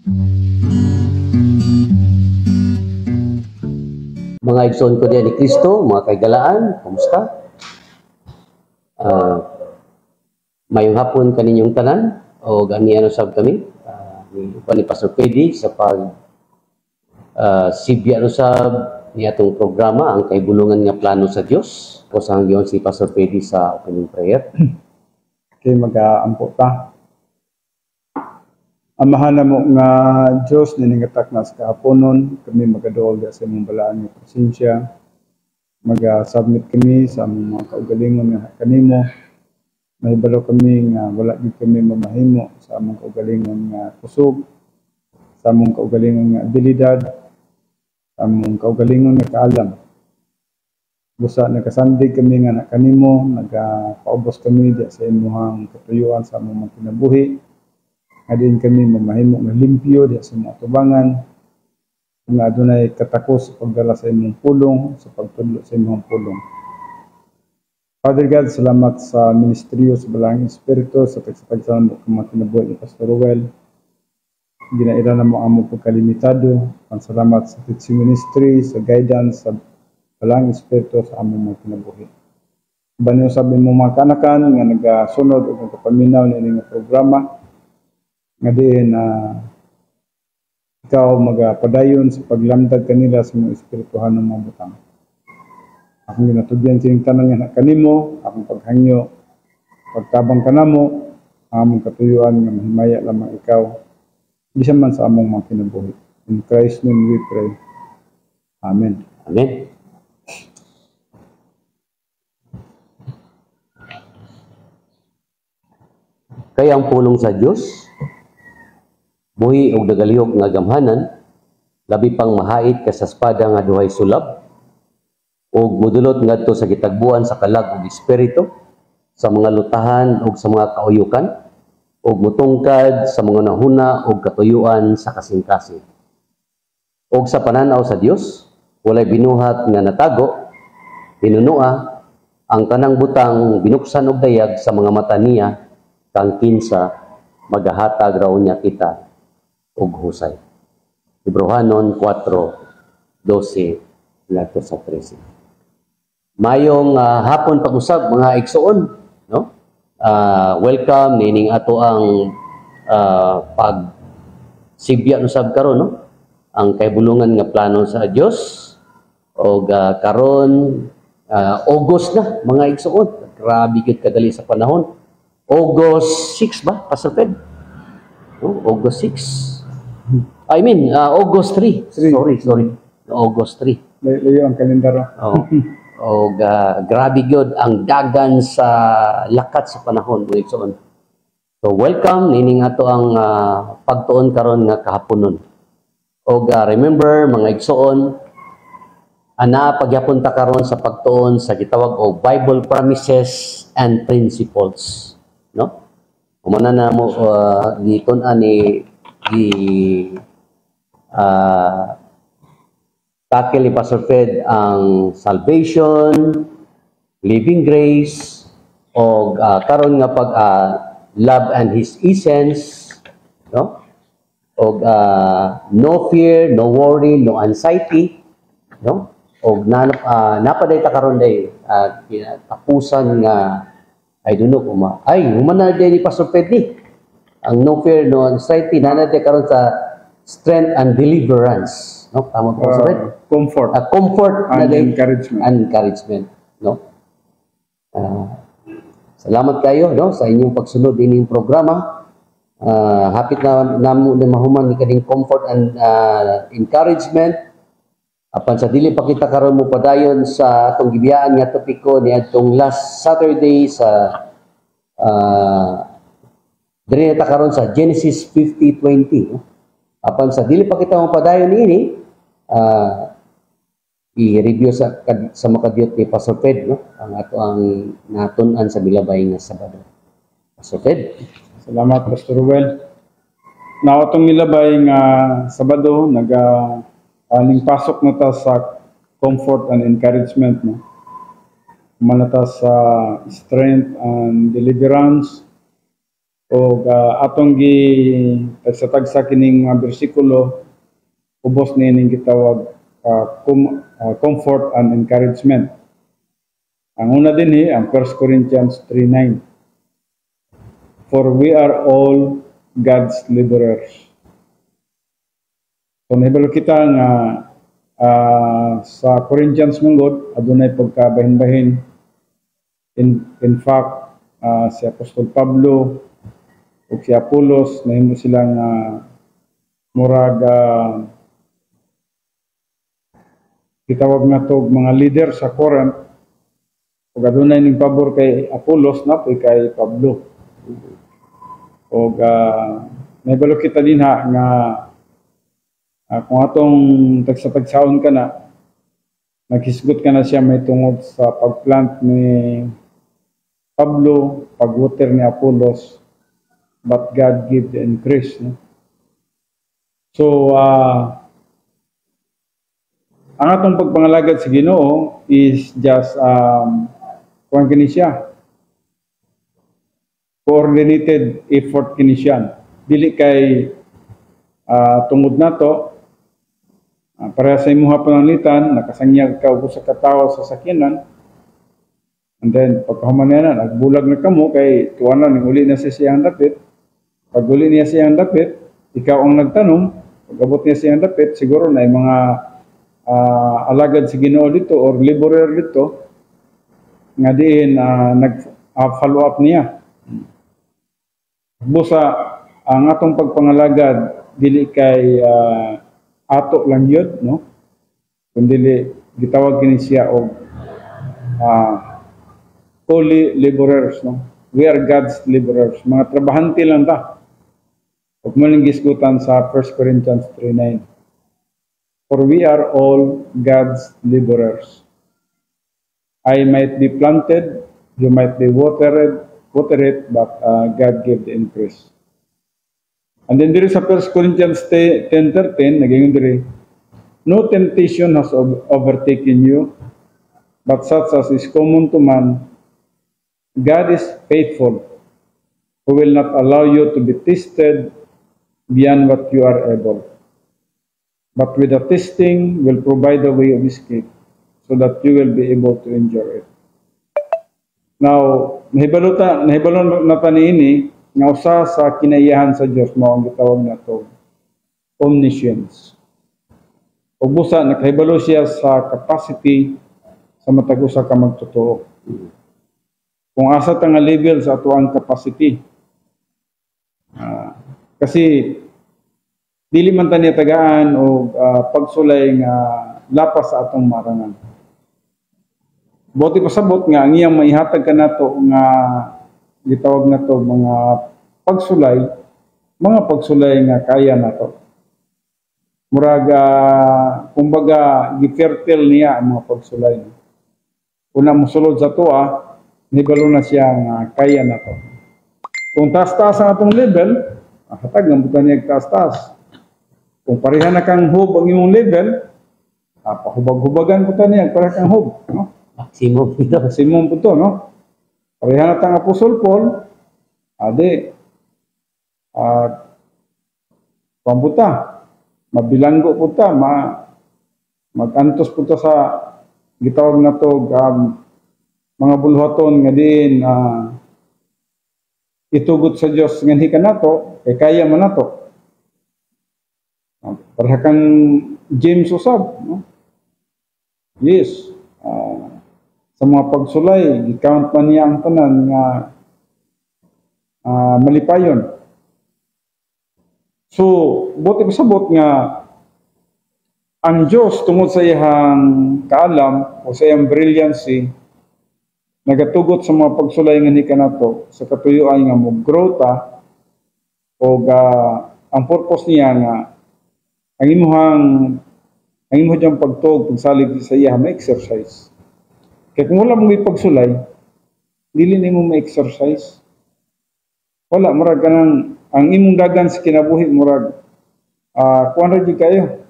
Mga igsoon ko diyan ni Kristo, mga kaigalaan, kumusta? Mayong hapon kaninyong tanan, o ganiano sab kami, ni Pastor Pedi sa pag sibya no sab ni atong programa, ang kaibulungan nga plano sa Dios. O sa hangyon si Pastor Pedi sa opening prayer. Okay, mag-aampo ta. Amahan na mo nga Diyos, niningatak na sa kahaponon, kami magadool sa imong balaan nga presensya. Mag-submit kami sa among mga kaugalingon nga kanimo. Mahibalo kami nga wala gid kami mamahimo sa among kaugalingon nga kusog, sa among kaugalingon nga abilidad, sa among kaugalingon nga kaalam. Busa nagasandig kami nga kanimo, nagapaubos kami di sa imong katuyuan sa among mga kinabuhi. Adin kami mamahimo nga limpyo di sa mga tubangan, nga adunay katakos sa pagdala sa imong pulong, sa pagtudlo sa imong pulong. Father God, salamat sa ministeryo sa Balang Espiritu, sa tagsapagsalan mo mga kinabuhi ni Pastor Ruel. Ginaira na mo ang mong pagkalimitado. Salamat sa teaching ministry, sa guidance, sa Balang Espiritu sa among mga kinabuhi. Banyo sabi mo mga kanakan nga nagasunod o nagkapaminaw na ining programa, nga diin ikaw magpadayon sa paglamdag kanila sa mga espirituhan ng mga butang. Akong ginatudyan sining tanan nga kanimo, akong paghangyo, pagtabang kanamo, among katuyuan nga mahimaya lamang ikaw, bisan man sa among mga kinabuhi. In Christ's name we pray. Amen. Amen. Kaya ang pulong sa Dios buhi og dagalihok nga gamhanan, labi pang mahait ka sa espada nga duhay sulab, og mudulot ngadto sa gitagbuan sa kalag ug espiritu, sa mga lutahan ug sa mga kauyukan, ug mutungkad sa mga nahuna ug katuyuan sa kasing-kasing. Og sa pananaw sa Dios, walay binuhat nga natago, pinunua ang tanang butang binuksan og dayag sa mga mata niya, kang kinsa magahatag raw niya kita og husay. Hebrehanon 4:12 lato sa 13. Mayong hapon pag-usab mga igsoon, no? Welcome nining ato ang pag sibya no sab karon, no? Ang kaibulungan nga plano sa Dios og karon August na mga igsoon. Grabe gid kadali sa panahon. August 6 ba, Pastor Ped? No? August 6. I mean, August 3. Sorry. August 3. Layo ang kalendaro. O grabe gyud ang dagan sa lakat sa panahon mo igsoon. So welcome nining ato ang pagtuon karon nga kahaponon. O remember mga igsoon, ana pagyapon ta karon sa pagtuon sa gitawag og Bible promises and principles, no? Umana na mo gitun-an ni tackle ni Pastor Fred ang salvation, living grace, o karon nga pag love and His essence, no? O no fear, no worry, no anxiety, no? O napaday ta karon day tapusan nga I don't know kung humana day ni Pastor Fred ni ang no fear, no anxiety, nanate karon sa strength and deliverance, no? Tama po sa comfort. Comfort and encouragement. Encouragement, no? Salamat kayo, no, sa inyong pagsunod ining programa. Hapit na namo na mahuman ni kaning comfort and encouragement. Apan sa dili pa kita karon mo padayon sa atong gibiyaan nga topiko ni adtong last Saturday sa diri ta karon sa Genesis 50:20, no? Apan sa dili pa kita mapadayon ini, i-review sa makadiyot ni Pastor Fred, no? Ang ato ang natun-an sa milabay nga Sabado. Pastor Fred. Salamat Pastor Ruel. Na atong milabay nga Sabado aning pasok na ta sa comfort and encouragement, no? Manata sa strength and deliverance, O atong gi tagsa kining mga bersikulo ubos nining gitawag comfort and encouragement. Ang una dinhi ang 1 Corinthians 3:9. For we are all God's laborers. So nahibalo kita nga sa Corinthians manggod adunay pagkabahin-bahin. In fact, si Apostol Pablo o si Apollos nahimo silang murag gitawag na to mga leader sa Corinth. Ug adunay ning pabor kay Apollos na poy kay Pablo. Ug nahibalo kita dinha nga kung atong tagsa-tagsaon ka na, naghisgot ka na siya may tungod sa pagplant ni Pablo, pagwater ni Apollos, but God give the increase. No? So, ang atong pagpangalagad sa Ginoo is just kung kini siya coordinated effort kini siya. Dili kay tungod nato para sa imuha pananglitan nakasanyag ka og sa katawo sa sakinan, and then pagkahuman na nagbulag na kamo kay tuwanan ning uli na siyang dapit. Pag uli niya siyang dapit, ikaw ang nagtanom. Pag abot niya siyang dapit, siguro na mga alagad si Ginoo dito or laborer dito nga diin nag-follow up niya. Busa ang atong pagpangalagad dili kay ato lang yun, no? Kundi gitawag kini siya og holy laborers, no? We are God's laborers. Mga trabahante lang ta. Ug mo ning gisgutan sa 1 Corinthians 3:9. For we are all God's laborers. I might be planted, you might be watered, but God gave the increase. And then there is a 1 Corinthians 10:13, naging diri, no temptation has overtaken you, but such as is common to man. God is faithful, who will not allow you to be tested beyond what you are able. But with the testing will provide a way of escape, so that you will be able to endure it. Now, nahibalo na ta niini nga usa sa kinaiyahan sa Dios mao ang gitawag nato omniscience. Ug busa nakahibalo siya sa capacity sa matag usa ka magtotoo. Kung asa ta nga level sa ato ang capacity. Kasi dili man ta niya tagaan o pagsulay nga lapas sa atong marangan. Buti pasabot nga ang iyang maihatag kanato nga gitawag nato mga pagsulay nga kaya nato. Murag kumbaga gifertile niya ang mga pagsulay. Una mosulod sa tuwa, nibalo na siya nga kaya nato. Kung taas-taas ang atong level, hatag ang buta niya taas-taas. Kung pareha na kang hub ang imong level, pahubag-hubagan po niya, pareha kang hub. No? Maximum po to, no? Pareha na tang Apostol Paul, pambuta, mabilanggo po ta, mag-antos po ta sa gitawag na to, mga bulhaton nga din, itugot sa Diyos nga hika nato, kaya man nato. Para kang James usab, no? Yes. Sa mga pagsulay, i-count man niya ang tanan nga malipayon. So, buti pasabot nga ang Diyos tungod sa iyang kaalam o sa iyang brilliancy nagatugot sa mga pagsulay nga hika nato sa katuyuan nga mag-grow ta o ang purpose niya nga ang imuhang pagtuog pagsalig sa iya may exercise. Kaya kung wala mong ipagsulay, dili nimo ma-exercise. Wala, murag ka nang, ang imong dagan sa kinabuhi, murag, kuwan ra di kayo.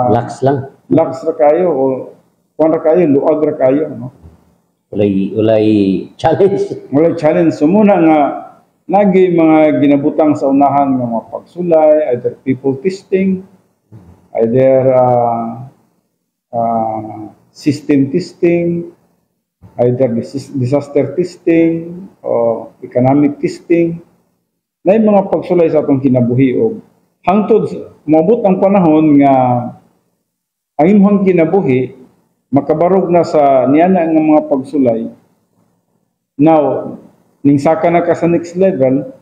Lax lang. Lax ra kayo, o kuwan ra kayo, luag ra kayo. No? Ulay challenge. Walay challenge. So muna nga, nagay mga ginabutang sa unahan ng mga pagsulay, either people testing, either system testing, either disaster testing, o economic testing, na yung mga pagsulay sa atong kinabuhi og hangtod moabot ang panahon nga ang imong kinabuhi makabarog na sa niana nga mga pagsulay. Now, ning saka na ka sa next level,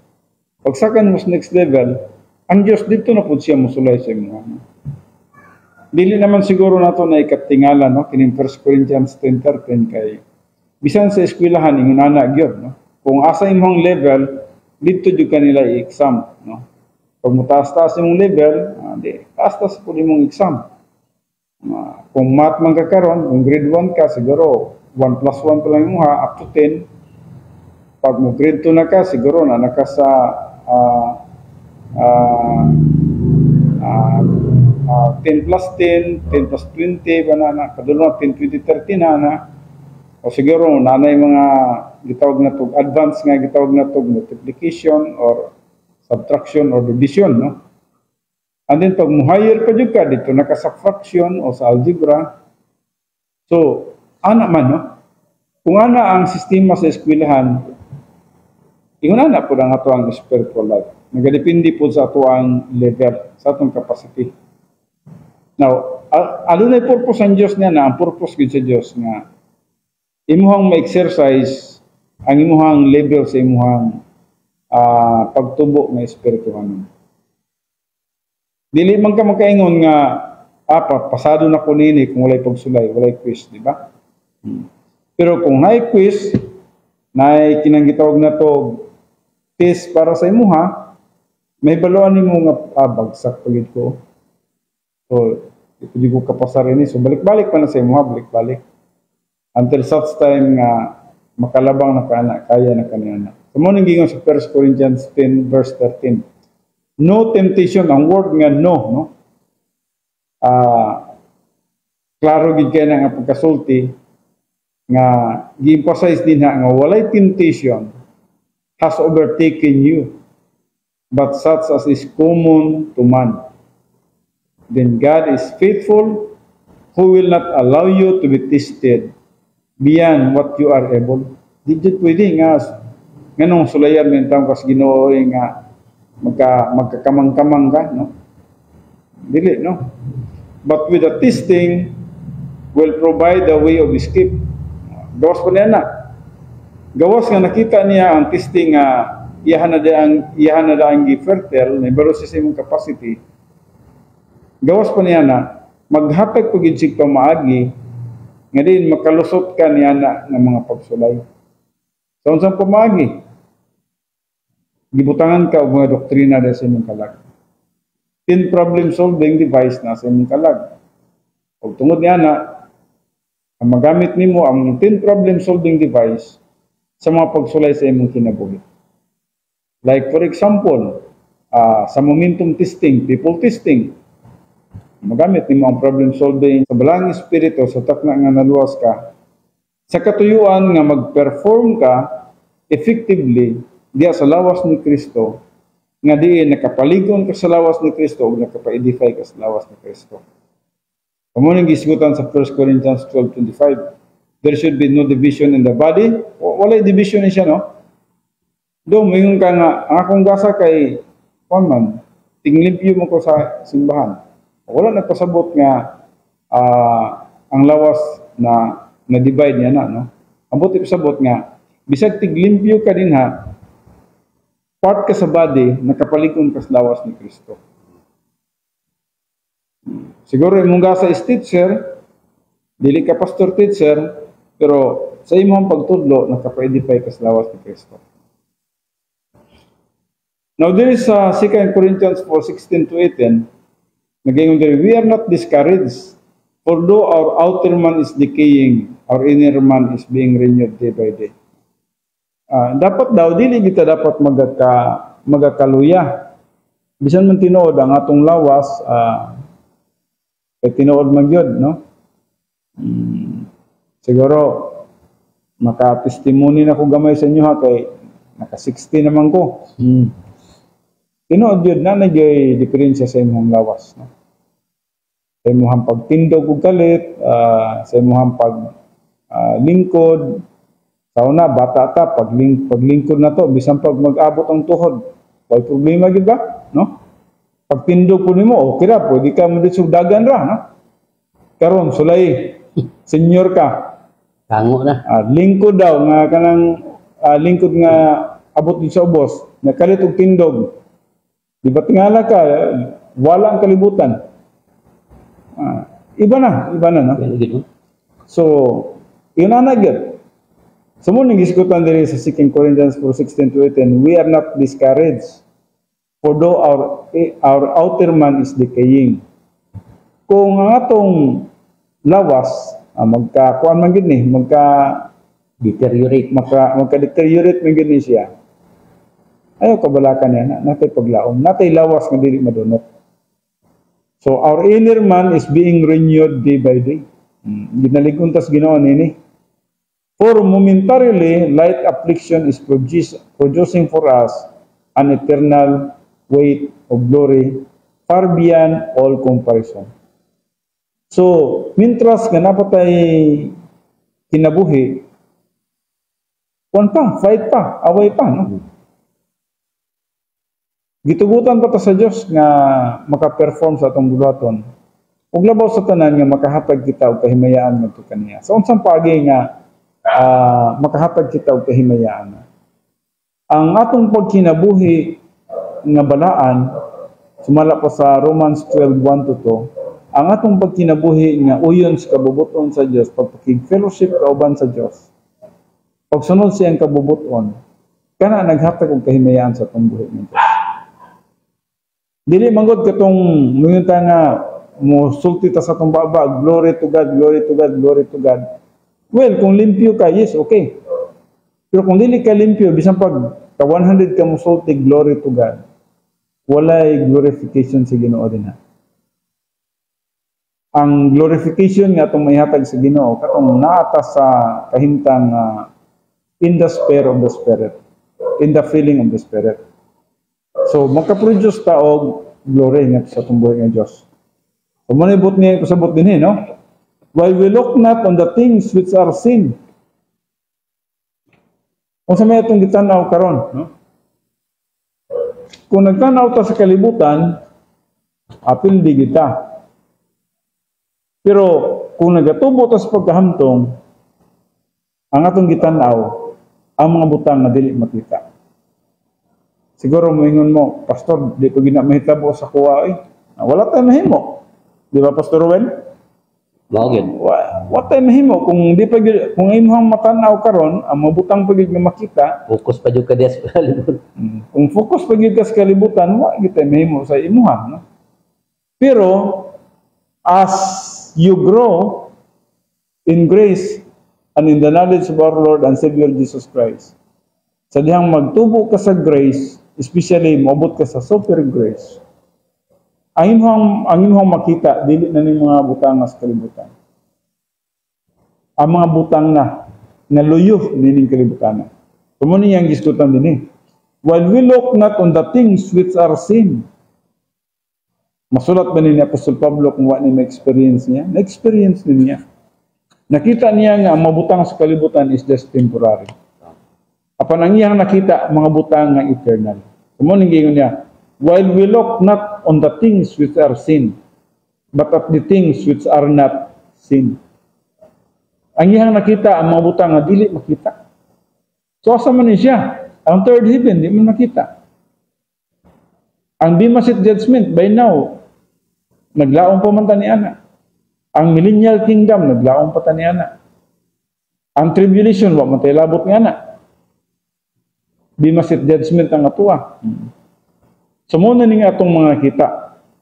pag saka mo sa next level, ang Diyos dito na po siya musulay sa imong. Dili naman siguro nato na ikatingala, no? Kining 1 Corinthians 10:13 kay bisan sa eskwelahan ingon ana gyud, no? Kung asa imong level, dito jud kanila i-exam, no? Pag mutaas-taas imong level, di taas-taas po imong exam. Kung math man ka karon, kung grade 1 ka, siguro 1 plus 1 pa lang imong up to 10. Pag mo grade 2 na ka, siguro na naka sa 10 plus 10, 10 plus 20, banana, kadulong 10, 20, 30 na. O siguro, nanay mga gitawag na to, advanced nga gitawag na to, multiplication or subtraction or division, no? And then, pag mo higher pa dyan ka, dito naka sa fraction o sa algebra. So, ana man, no? Kung ana ang sistema sa eskwelahan, ingon na po ang ato ang spiritual life. Nagadepende po sa ato ang level, sa atong capacity. Now, adunay purpose ang Diyos niya na, ang purpose gid sa Diyos nga, imuhang ma-exercise ang imuhang level sa imuhang pagtubo ng espirituhan. Dili man ka makaingon nga, pasado na ko nini kung walay pagsulay, walay quiz, di ba? Pero kung may quiz, na kinanggitawag na to test para sa imuha, may baluan ni mo nga bagsak pagid ko. So, ito di ko kapasar ini. So, balik-balik pa na sa imuha, balik-balik. Until such time nga makalabang na kaya na kanina. So, mo nang gingon sa 1 Corinthians 10 verse 13. No temptation, ang word nga no? Klaro gid kay nga pagkasulti nga gi-emphasize din nga walay temptation has overtaken you, but such as is common to man. Then God is faithful, who will not allow you to be tested beyond what you are able. Di jud pwede nga nganong sulayan mentang kas Ginoo nga magkakamang-kamang ka, no? Dili, no? But with the testing will provide the way of escape. Gawas po niya na. Gawas nga nakita niya ang testing nga iyahan na daang gi-fertile, na baro sa imong capacity. Gawas po niya na maghatag pagid sig pamaagi nga din makalusot ka niya na ng mga pagsulay. Sa unsang pamaagi, gibutangan ka og mga doktrina sa imong kalag. 10 problem solving device na sa imong kalag. Og tungod niya na ang magamit nimo ang 10 problem solving device sa mga pagsulay sa imong kinabuhi. Like for example, sa momentum testing, people testing, magamit nimo ang problem solving sa balang espiritu sa takna nga naluwas ka, sa katuyuan nga mag-perform ka effectively diya sa lawas ni Kristo, nga diin nakapaligon ka sa lawas ni Kristo o nakapa-edify ka sa lawas ni Kristo. Kamunang gisgutan sa 1 Corinthians 12:25, there should be no division in the body. Walay division niya, no? Do, mayroon ka nga, ang akong gasa kay man, tinglimpyo mo ko sa simbahan. Wala nagpasabot nga ang lawas na divide niya na, no? Ang buti pasabot nga, bisag tiglimpyo ka din ha, part ka sa body, nakapalikon ka sa lawas ni Kristo. Siguro imong gasa is teacher, dili ka pastor teacher, pero sa imong pagtudlo, nakapa-edify ka sa lawas ni Kristo. Now, there is 2 Corinthians 4:16-18, nagayon there, we are not discouraged, for though our outer man is decaying, our inner man is being renewed day by day. Dapat daw, dili kita dapat magakaluya. Bisan man tinuod ang atong lawas, tinuod magyod, no? Siguro, maka-testimony na ko gamay sa inyo ha, kay naka 60 naman ko. Tinuod yun na nagyay diferensya sa imong lawas. No? Sa imong pagtindog ug kalit, sa imong lingkod. Sa una, bata ta, paglingkod na to, bisan pag mag-abot ang tuhod, may problema gid ba? No? Pagtindog po nimo, okay ra, pwede ka mo dito dagan ra. No? Karon sulay, senior ka. Tango na. Lingkod daw, nga kanang lingkod nga abot din sa ubos, nga kalit og tindog. Di ba tingala ka, wala ang kalibutan. Iba na, no? So, yun na nagyan. So, muna giskutan din sa 2 Corinthians 4:16-18, we are not discouraged, for though our outer man is decaying. Kung ang atong lawas, magka-deteriorate, magka-deteriorate man gid siya. Ayaw kabalakan niya, natay paglaom, natay lawas nga dili madunot. So, our inner man is being renewed day by day. Ginaligon tas Ginoo nini. For momentarily, light affliction is producing for us an eternal weight of glory far beyond all comparison. So, mintras nga napatay kinabuhi, fight pa, away pa, no? Gitugutan pa ta sa Dios nga maka-perform sa atong buhaton. Ug labaw sa tanan nga makahatag kita og kahimayaan ngadto kaniya. Sa unsang paagi nga makahatag kita og kahimayaan. Ang atong pagkinabuhi nga balaan sumala pa sa Romans 12:1-2, ang atong pagkinabuhi nga uyon sa kabubuton sa Dios, pagpakig-fellowship kauban sa Dios. Pagsunod siyang kabubuton, kana naghatag og kahimayaan sa atong buhi nga Dios. Dili manggod katong munta nga mo sulti ta sa atong baba, glory to God, glory to God, glory to God. Well, kung limpyo ka, yes, okay. Pero kung dili ka limpyo, bisan pag ka 100 ka mo sulti, glory to God, walay glorification sa Ginoo din ha. Ang glorification nga itong maihatag sa Ginoo, katong naata sa kahintang in the sphere of the Spirit, in the feeling of the Spirit. So, magka-produce ta og glory nga sa itong buhay ng Diyos. So, manibot niya, pasabot din no? While we look not on the things which are seen. Kung sa may itong gitanaw karon, no? Kung nagtanaw ta sa kalibutan, apildi kita. Pero kung nagatubo ta sa pagkahamtong, ang atong gitanaw, ang mga butang na dili makita. Siguro moingon mo, Pastor, di ko ginamahitabo sa kuwa wala tayong mahimo. Di ba, Pastor Ruben? Login. What tayong mahimo? Kung imong matanaw karon, ang mabutang pagid nga makita, Focus pa jud ka diya sa kalibutan. kung focus pagid ka sa kalibutan, wa gyud tayo mahimo sa imuha, no? Pero as you grow in grace and in the knowledge of our Lord and Savior Jesus Christ, sa dihang magtubo ka sa grace, especially moabot ka sa super grace, ang imong makita dili na ni mga butang sa kalibutan. Ang mga butang na luyo nining kalibutan. Kumo niyang gisgutan dinhi. While we look not on the things which are seen. Masulat ba ni Apostol Pablo kung what na experience niya? Na-experience din niya. Nakita niya nga ang mabutang sa kalibutan is just temporary. Apan ang iyang nakita mga butang nga eternal. Kumo ning gingon niya, while we look not on the things which are seen, but at the things which are not seen. Ang iyang nakita ang mga butang nga dili makita. So asa man ni siya? Ang third heaven di man makita. Ang Bema Seat Judgment by now naglaom pa man ta ni ana. Ang millennial kingdom naglaom pa ta ni ana. Ang tribulation wa man tay labot ni ana. Bema Seat Judgment ang atuwa. So muna ning atong mga kita.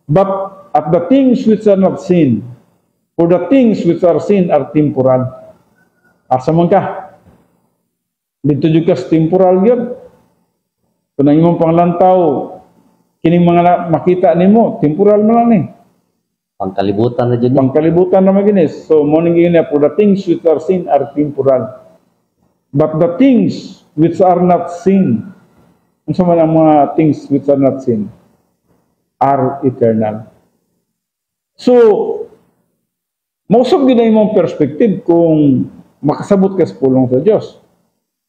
But at the things which are not seen, for the things which are seen are temporal. Asa man ka? Dito jud ka sa temporal gyud. Kung ang imong panglantaw, kining mga makita nimo, temporal man lang ni. Pangkalibutan na dyan. Pangkalibutan na maginis. So, morning yun for the things which are seen are temporal. But the things which are not seen. Unsa man ang mga things which are not seen are eternal. So, mausap din na imong perspective kung makasabot ka sa pulong sa Diyos.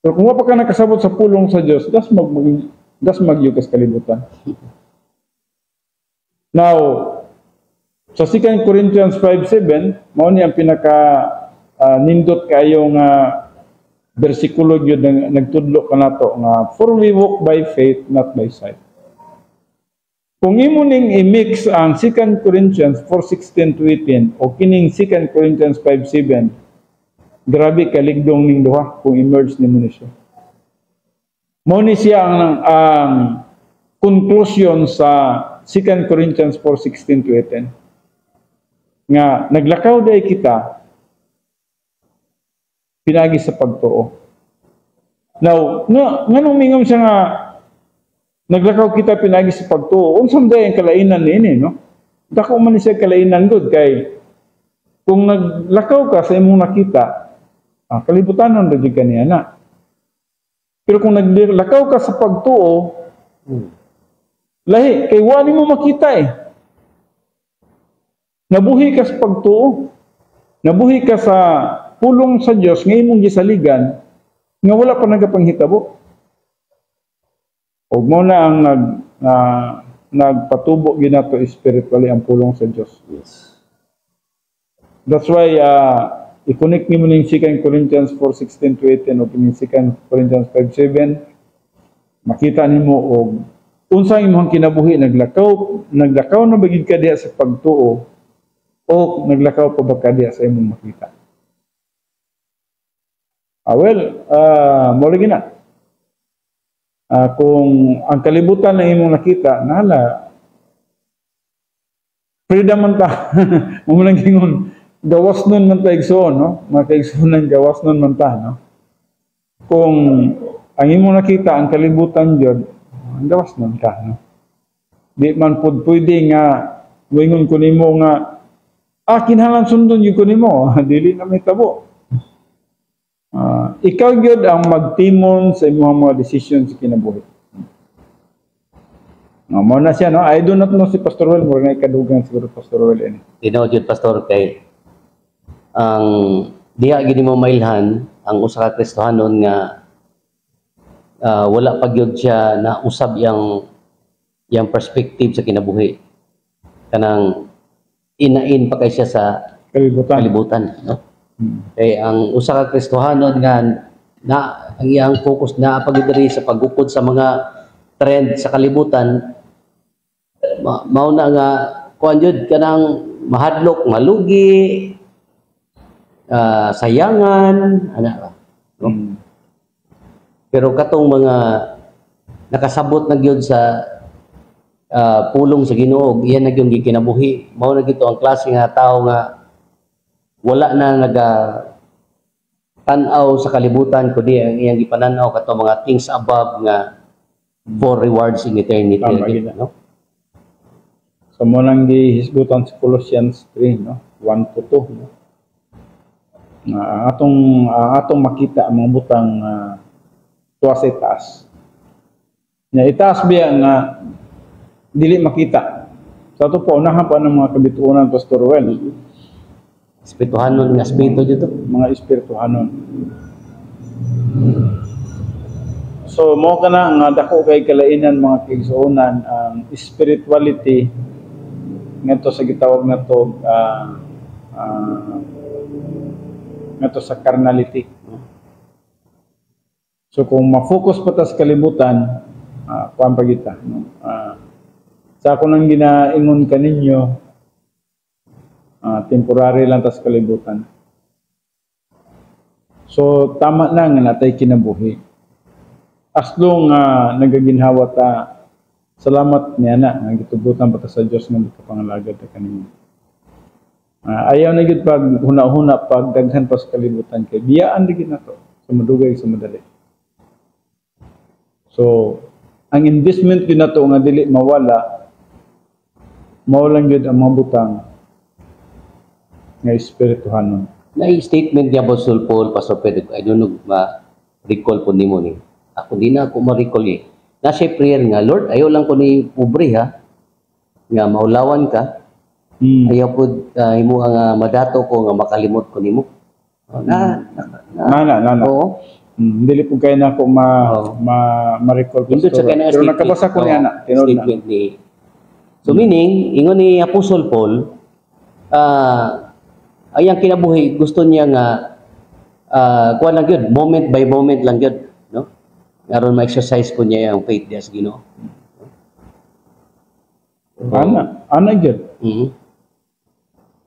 Pero kung wapa ka nakasabot sa pulong sa Diyos, das magyo ka sa kalibutan. Now, sa 2 Corinthians 5:7, mao ni ang pinaka nindot kayo nga bersikulo gyud nagtudlo kanato nga for we walk by faith not by sight. Kung imo ning i-mix ang 2 Corinthians 4:16 to 18 o kining 2 Corinthians 5:7, grabe kaligdong ning duha kung i-merge nimo ni siya. Mao ni siya ang conclusion sa 2 Corinthians 4:16 to 18 nga naglakaw day kita pinagi sa pagtuo. Now, nganong mingom siya nga naglakaw kita pinagi sa pagtuo? Unsam day ang kalainan niini, no? Dako man siya kalainan gud kay kung naglakaw ka sa imong nakita, kalibutanon ra jud kaniya na. Pero kung naglakaw ka sa pagtuo, lahi kay wala mo makita eh. Nabuhi ka sa pagtuo. Nabuhi ka sa pulong sa Dios nga imong gisaligan nga wala pa nagapanghitabo. Og mo na ang nagpatubo ginato spiritually ang pulong sa Dios. Yes. That's why i-connect nimo ning 2 Corinthians 4:16 to 18 o ning 2 Corinthians 5:7 makita nimo og unsa imong kinabuhi naglakaw na bagid ka diha sa pagtuo o naglakaw pa ba ka diha sa imong makita. Mo lagi na. Kung ang kalibutan na imong nakita, nala, freedom man ta. Mumulang gingon, gawas nun man ta igsoon, no? Mga kaigsunan, gawas nun man ta, no? Kung ang imong nakita, ang kalibutan dyan, gawas nun ka, no? Di man po pwede nga, wingon ko nimo nga, kinahanglan sundon yung ko nimo, dili na may tabo. Ikaw gyud ang magtimon sa imong mga decision sa kinabuhi. Mao na siya, no? I do not know si Pastor Well, mura nga ikadugang siguro Pastor Well ini. Tinaw jud pastor kay ang diha gini mo mailhan ang usa ka Kristohanon nga wala pa gyud siya na usab yang perspective sa kinabuhi. Kanang inain pa kay siya sa kalibutan, no? Kay ang usa ka Kristohanon nga ang iyang focus na pagdiri sa paggukod sa mga trend sa kalibutan, mao na nga kuan jud kanang mahadlok, malugi, sayangan, ana, no? Pero katong mga nakasabot na gyud sa pulong sa Ginoo, iyan na gyud gikinabuhi. Mao na gito ang klase nga tao nga wala na tan-aw sa kalibutan kundi ang iyang gipananaw kato mga things above nga for rewards in eternity, no? So mo lang gihisgutan sa Colossians 3, no? 1 to 2, no? Atong makita ang mga butang tuwa sa itaas. Nya itaas biya nga dili makita. Sa ito po, unahan pa ng mga kabituunan, Pastor Well. Espirituhanon nga espiritu dito. Mga espirituhanon. So, mo ka na nga dako kay kalainan mga kaigsuonan ang spirituality ngadto sa gitawag nato ngadto sa carnality. So, kung ma-focus pa ta sa kalibutan, kuan pa kita, no? Sa ako nang ginaingon kaninyo, temporary lang tas kalibutan. So, tama na nga natay kinabuhi. As long nagaginhawa ta, salamat niya na, nagitubutan pa ta sa Diyos nga magkapangalagad ta kanimo. Ayaw na gid pag huna-huna, pag daghan pa sa kalibutan kay biyaan na gid nato sa madugay sa madali. So, ang investment gid nato nga dili mawala, maulang gid ang mga butang nga espirituhanon. Na statement niya Apostol Paul, Pastor Pedro, I don't know ma-recall po nimo ni. Ako di na ako ma-recall eh. Na siya prayer nga, Lord, ayaw lang ko ni pobre ha, nga maulawan ka, ayaw po imo nga madato ko nga makalimot ko nimo. Oo. Dili po kayo na ako ma-recall. Indot sa kanang pero nakabasa ko niya na. Statement ni. So meaning, ingon ni Apostle Paul, ayang kinabuhi, gusto niya nga, kuha lang yun, moment by moment lang yun. No? Ngaron ma-exercise ko niya yung faith niya sa Ginoo. Ana yun.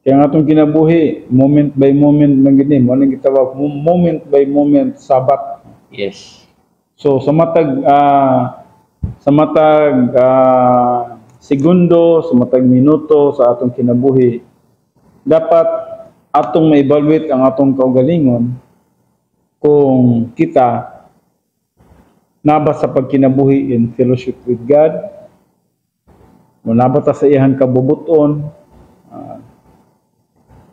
Kaya nga itong kinabuhi, moment by moment lang gini. Mo nang gitawag moment by moment sabat. Yes. So sa matag segundo, sa matag minuto sa atong kinabuhi, dapat atong ma-evaluate ang atong kaugalingon kung kita naba sa pagkinabuhi in fellowship with God, o naba ta sa iyang kabubuton.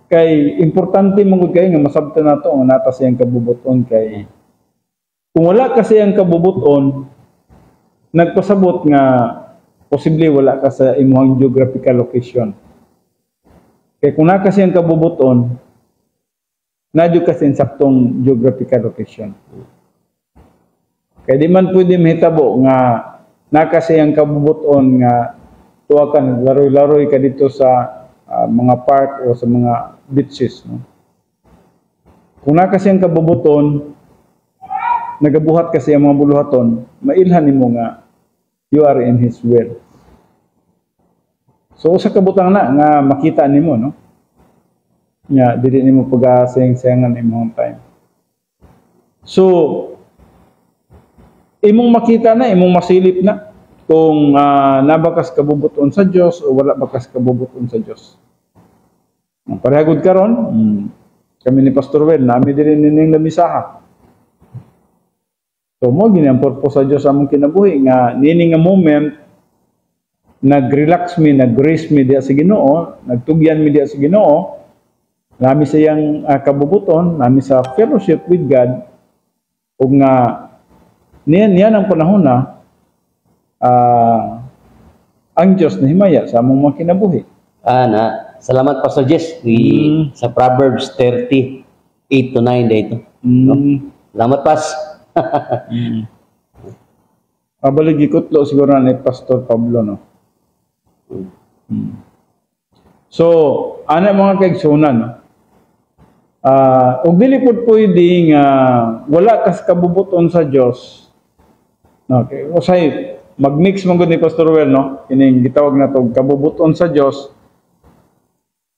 Kay importante mong kay nga masabtan nato ang nata sa iyang kabubuton, kay kung wala ka sa iyang kabubuton, nagpasabot nga posible wala ka sa imong geographical location. Kay kung naka siyang kabubuton, nadyo ka sa saktong geographical location. Kay di man pwede mahitabo nga naka siyang kabubuton nga tuwa ka naglaroy-laroy ka dito sa mga park o sa mga beaches. No? Kung naka siyang kabubuton, nagabuhat ka sa mga buluhaton, mailhan nimo nga you are in His will. So usa ka butang na nga makita nimo, no? Nya dili nimo pag-sayang-sayangan imong time. So imong makita na, imong masilip na kung nabakas kabubuton sa Dios o wala bakas kabubuton sa Dios. Parehagod karon, kami ni Pastor Well, nami diri ning lamisaha. So mo gini ang purpose sa Dios among kinabuhi nga nini nga moment nag-relax mi, nag-grace mi diya sa Ginoo, nagtugyan mi diya sa Ginoo, nami sa iyang kabubuton, nami sa fellowship with God, ug nga niyan ang panahon na ang Dios na himaya sa among mga kinabuhi. Salamat Pastor Jess sa Proverbs 30, 8-9 dito. No? Salamat Pas. Abalig ikutlo siguro ni Pastor Pablo, no? So, ana mga kaigsunan, no? Og dili pud pwede nga wala kas kabubuton sa Dios. Okay, usay mag-mix man gud ni Pastor Well, no? Kining gitawag na to kabubuton sa Dios.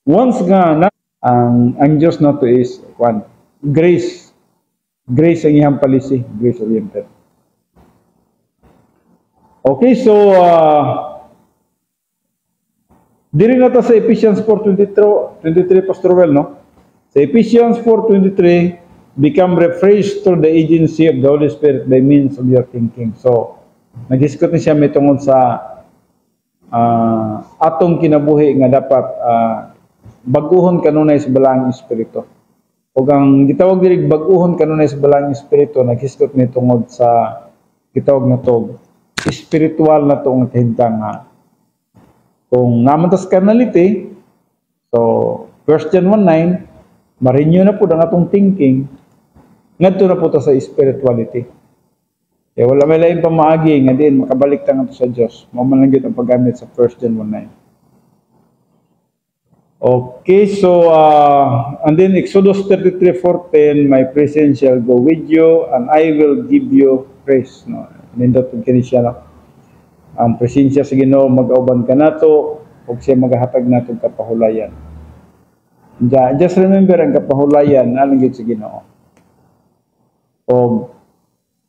Once nga ang Dios na to is one, grace. Grace ang iyang policy, grace oriented. Okay, so diri na ta sa Ephesians 4:23 Pastor Well, no? Sa Ephesians 4:23, become refreshed through the agency of the Holy Spirit by means of your thinking. So, nag-discuss ni siya may tungod sa atong kinabuhi nga dapat baguhon kanunay sa balaang espiritu. O ang gitawag diri baguhon kanunay sa balaang espiritu, nag-discuss ni tungod sa gitawag na to spiritual na to nga kahintang kung naman tas carnality, so 1 John 1:9, ma-renew na po ang atong thinking, ngadto na po ta sa spirituality. Kaya wala may lain pa maagi nga din makabalik ta ngadto sa Dios. Mao man lang gyud ang paggamit sa 1 John 1:9. Okay, so and then Exodus 33:4-10, my presence shall go with you and I will give you praise. No, nindot kini siya, no? Ang presensya sa Ginoo mag-auban ka nato ug siya magahatag nato kapahulayan. Just remember ang kapahulayan alang gyud sa Ginoo. O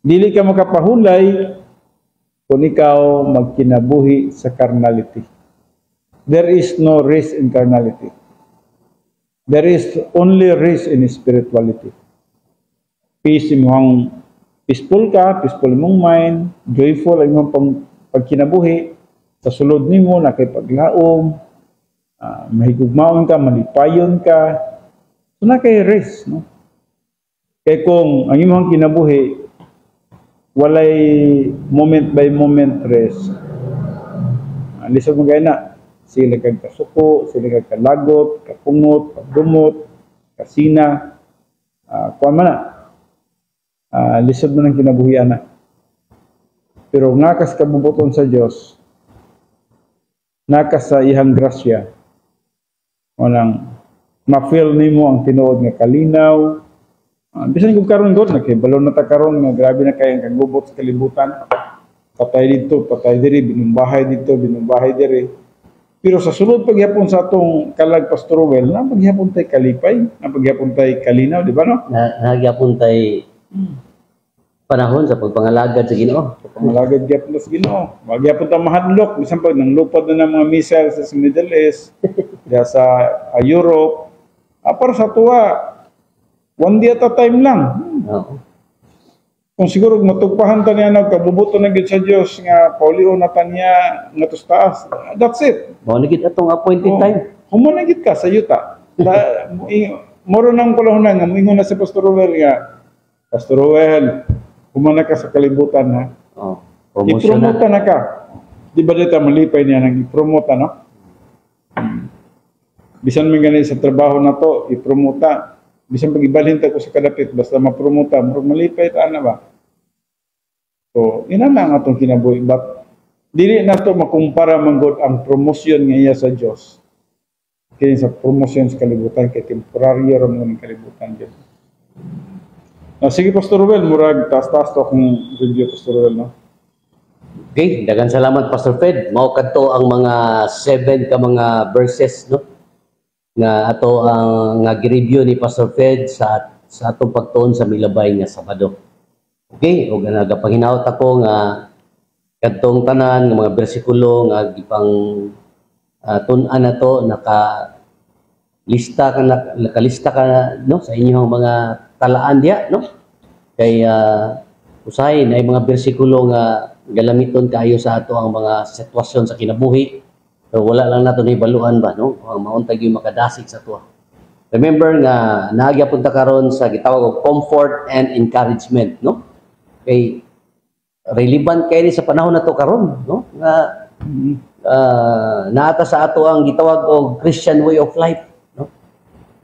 dili ka makapahulay kung ikaw magkinabuhi sa carnality. There is no rest in carnality. There is only rest in spirituality. Peace imong peaceful ka, peaceful imong mind, joyful ang imong pagkinabuhi, sa sulod nimo na kay paglaom, mahigugmaon ka, malipayon ka, so na kay rest, no? Kay kung ang imong kinabuhi walay moment by moment rest. Lisod mo gaya na, sila kag kasuko, sila kag kalagot, kapungot, pagdumot, kasina, kuha man na. Lisod mo ng kinabuhian na. Pero ngakas kabubuton sa Dios, ngakas sa ihang grasya, walang ma-feel nimo ang tinuod nga kalinaw. Bisan kung karon gud nakibalo na ta karon nga grabe na kay ang kagubot sa kalibutan. Patay dito, patay diri, binumbahay dito, binumbahay diri. Pero sa sunod pagyapon sa atong kalag Pastor Well, na pagyapon tay kalipay, na pagyapon tay kalinaw, di ba no? Nagyapon tay panahon sa pagpangalagad sa Ginoo. Pangalagad gyapon sa Ginoo. Magyapon ta mahadlok bisan pag nang lupad na ng mga missile sa Middle East, diya sa Europe. Para sa tuwa, one day at a time lang. Oo. Kung siguro matugpahan ta niya nagkabubuto na gid sa Dios nga paulion na ta niya nga taas. That's it. Mao na gid atong appointed time. Human na gid ka sa yuta. Moro nang kulahunan nga moingon na si Pastor Roel nga Pastor Roel, human na ka sa kalibutan ha. Oh, promotion I-promote na ka. Di ba dito malipay niya nang i-promote no? Bisan man ganun sa trabaho na to, i-promote. Bisan pag ibalhin ta ko sa kadapit, basta ma-promote, malipay ta na ba? So, ina na ang atong kinabuhi. But, dili na to makumpara manggod ang promosyon nga iya sa Dios. Kaya sa promosyon sa kalibutan, kay temporaryo ram ng kalibutan dyan. Sige, Pastor Ruel, murag taas-taas to akong review, Pastor Ruel, no? Okay, daghang salamat Pastor Fred. Mao kadto ang mga 7 ka mga verses no nga ato ang nga gi-review ni Pastor Fred sa atong pagtuon sa milabay nga Sabado. Okay, ug nagapanghinawot ako nga kadtong tanan nga mga bersikulo nga gipang tun-an nato nakalista ka no sa inyong mga talaan diya no. Kay usahay na mga bersikulo nga galamiton kayo sa ato ang mga sitwasyon sa kinabuhi. So, wala lang nato ni baluan ba no? Ang mauntag yung makadasig sa tuwa. Remember nga naagya punta karon sa gitawag og comfort and encouragement no? Kay relevant kay ni sa panahon nato karon no? Nga naata sa ato ang gitawag og Christian way of life no?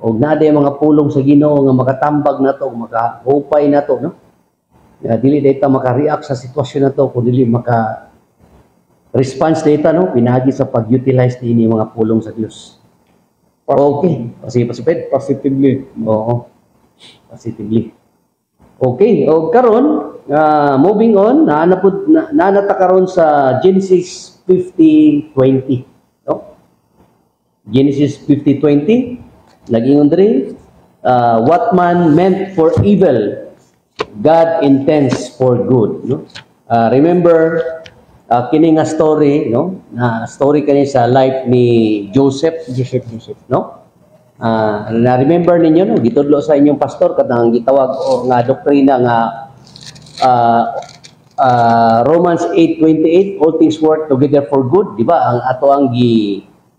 Og naa mga pulong sa Ginoo nga makatambag nato, makahupay nato no? Dili data maka-react sa sitwasyon nato kun dili response data no pinagi sa pag-utilize ni mga pulong sa Dios. Okay, positively. Oo. Positively. Okay, o karon moving on, naanata karon sa Genesis 50:20, no? Genesis 50:20 nag-ingon diri, what man meant for evil, God intends for good, no? Remember kini nga story no na story kani sa life ni Joseph no na remember ninyo no gitudlo sa inyong pastor kadang gitawag o nga doktrina nga Romans 8:28 all things work together for good, di ba? Ang ato ang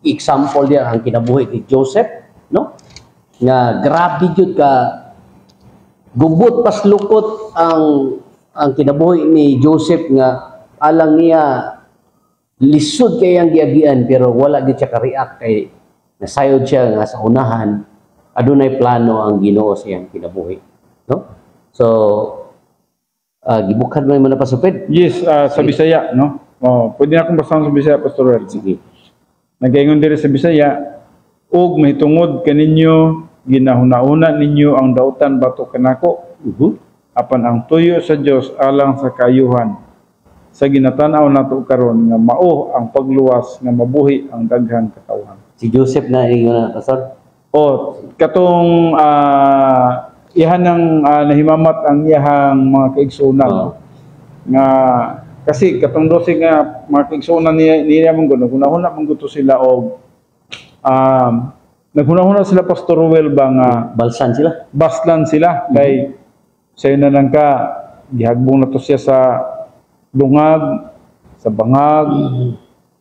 example diya ang kinabuhi ni Joseph no nga grabe jud ka gubot pas lukot ang kinabuhi ni Joseph nga alang niya lisod kay ang giagian pero wala gid siya ka-react kay nasayod siya nga sa unahan adunay plano ang Ginoo sa iyang kinabuhi no. So gibukad man na pasupid. Yes, sa Bisaya no. Pwede na akong basahan sa Bisaya, Pastor Red. Sige. Nagaingon diri sa Bisaya, ug mahitungod kaninyo ginahuna-una ninyo ang dautan bato kanako. Apan ang tuyo sa Dios alang sa kaayuhan. Sa ginatanaw nato karon nga mao ang pagluwas nga mabuhi ang daghang katawhan. Si Joseph na ingon na pastor. Katong ihan ang nahimamat ang iyahang mga kaigsunan nga kasi katong dose nga mga kaigsunan niya mong naghunahuna mong gusto sila og naghunahuna sila Pastor Ruel ba nga Balsan sila. Baslan sila kay sayo na lang ka gihagbong na to siya sa lungag, sa bangag,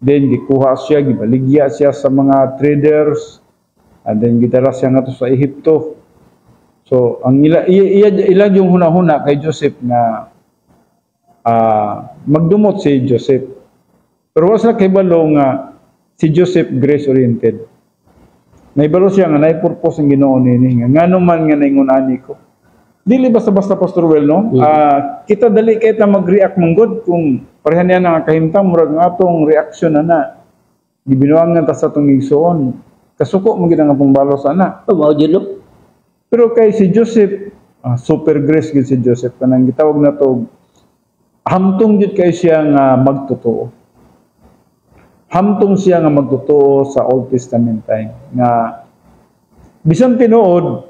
then gikuha siya, gibaligya siya sa mga traders, and then gitara siya nga to sa Ehipto. So, ang ilan yung hunahuna kay Joseph na magdumot si Joseph. Pero wala kay balo nga si Joseph grace-oriented. Naibalo siya nga naipurpose ang Ginoo nini nga ngano man nga naingon ani ko. Dili basta-basta Pastor Well no. Kita dali kay ta mag-react manggod kung parehan niya nga kahimtang murag nga atong reaction na gibinuangan ta sa atong igsoon. Kasuko mo gid nga pangbalo sana. Mao jud no. Pero kay si Joseph super grace gid si Joseph kanang gitawag na to hamtong jud kay siya nga magtotoo. Hamtong siya nga magtotoo sa Old Testament time nga bisan tinuod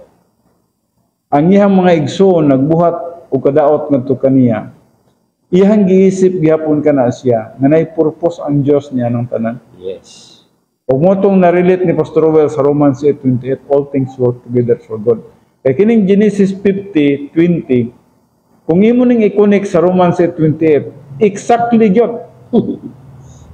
ang iyang mga igsoon nagbuhat og kadaot ngadto kaniya iyang giisip gihapon kana siya nga nay purpose ang Dios niya ng tanan. Yes. Ug mo tong na-relate ni Pastor Well sa Romans 8:28 all things work together for good. Kay kining Genesis 50:20 kung imo ning i-connect sa Romans 8:28 exactly gyud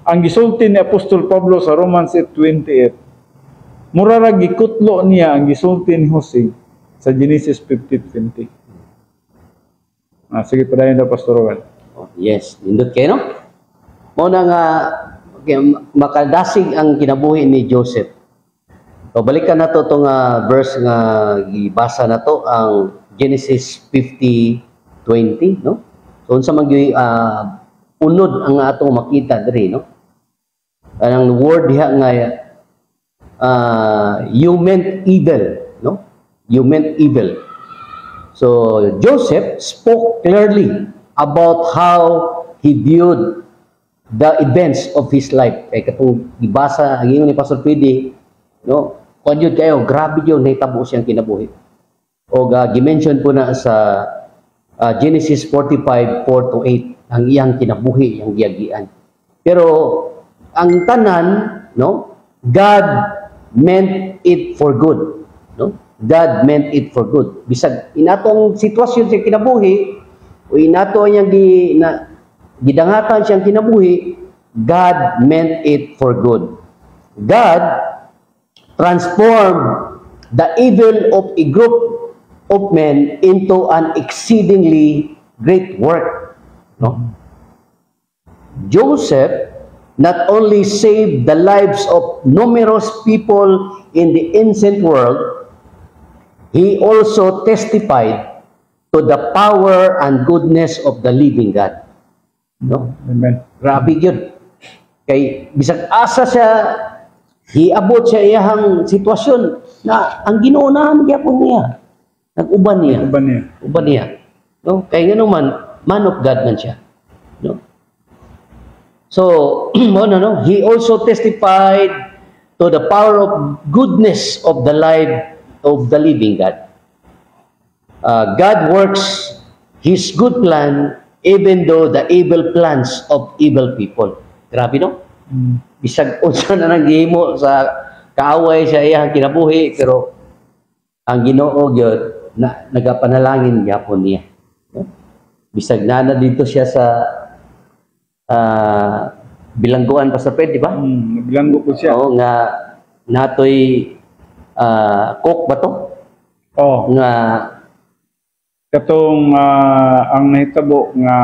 ang gisulti ni Apostol Pablo sa Romans 8:28, mura ra gikutlo niya ang gisulti ni Jose sa Genesis 50:20. Sige padayon daw Pastor Well. Oh, yes, nindot kayo no? Mao na nga makadasig ang kinabuhi ni Joseph. So balikan na to tong verse nga gibasa na to ang Genesis 50:20 no? So unsa man gyud unod ang atong makita diri no? Ang word diha nga you meant evil, no? You meant evil. So Joseph spoke clearly about how he viewed the events of his life. Kay katong gibasa ang ingon ni Pastor PD, no? Kun yun kayo, grabe yun nahitabo siyang kinabuhi. O gi-mention po na sa Genesis 45:4-8 ang iyang kinabuhi, ang giyagian. Pero ang tanan, no? God meant it for good, no? God meant it for good. Bisag inatong sitwasyon sa kinabuhi o inato niyang gidangatan siyang kinabuhi, God meant it for good. God transformed the evil of a group of men into an exceedingly great work, no? Joseph not only saved the lives of numerous people in the ancient world, he also testified to the power and goodness of the living God. No? Amen. Grabe yun. Kay bisag asa siya, hiabot siya iyang sitwasyon na ang ginuunahan gyapon niya. Nag-uban niya. Uban niya. No? Kay ngano man of God man siya. No? So, he also testified to the power of goodness of the life of the living God. God works His good plan even though the evil plans of evil people. Grabe, no? Bisag unsa na nang gihimo sa kaaway sa iyang kinabuhi, pero ang Ginoo gyud na nagapanalangin gyapon niya. No? Bisag na dito siya sa bilangguan pa sa pwede, di ba? Bilanggo ko siya. Oo, nga natoy cook ba to? Oh, Nga katong ang nahitabo nga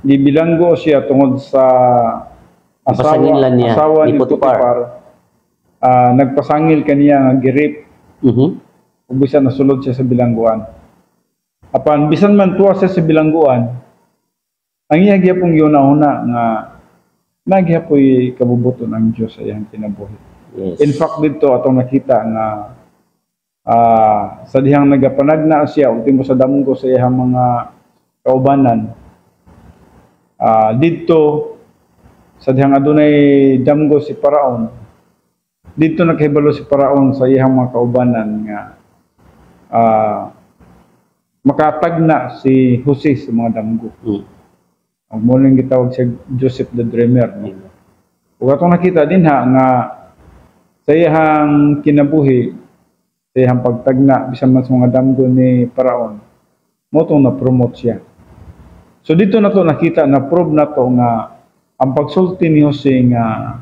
gibilanggo siya tungod sa Pasangilan niya asawa ni ni Potiphar. Potiphar. Nagpasangil kaniya nga girip ug bisan nasulod siya sa bilangguan. Apan bisan man tuwa siya sa bilangguan, ang iya gyapong yuna-una nga nagyapoy kabubuton ang Dios sa iyang kinabuhi. Yes. In fact dito atong nakita nga sa dihang nagapanagna siya ultimo sa damgo sa iyang mga kaubanan, dito sa dihang adunay damgo si Paraon, dito nakahibalo si Paraon sa iyang mga kaubanan nga makatagna si Jose sa mga damgo. Ang muling gitawag siya Joseph the Dreamer. No? Ug atong nakita din nga sa iyang kinabuhi, sa iyang pagtagna bisan man sa mga damgo ni Paraon, mo tong na-promote siya. So dito na to nakita, na-prove na to nga ang pagsulti ni Jose nga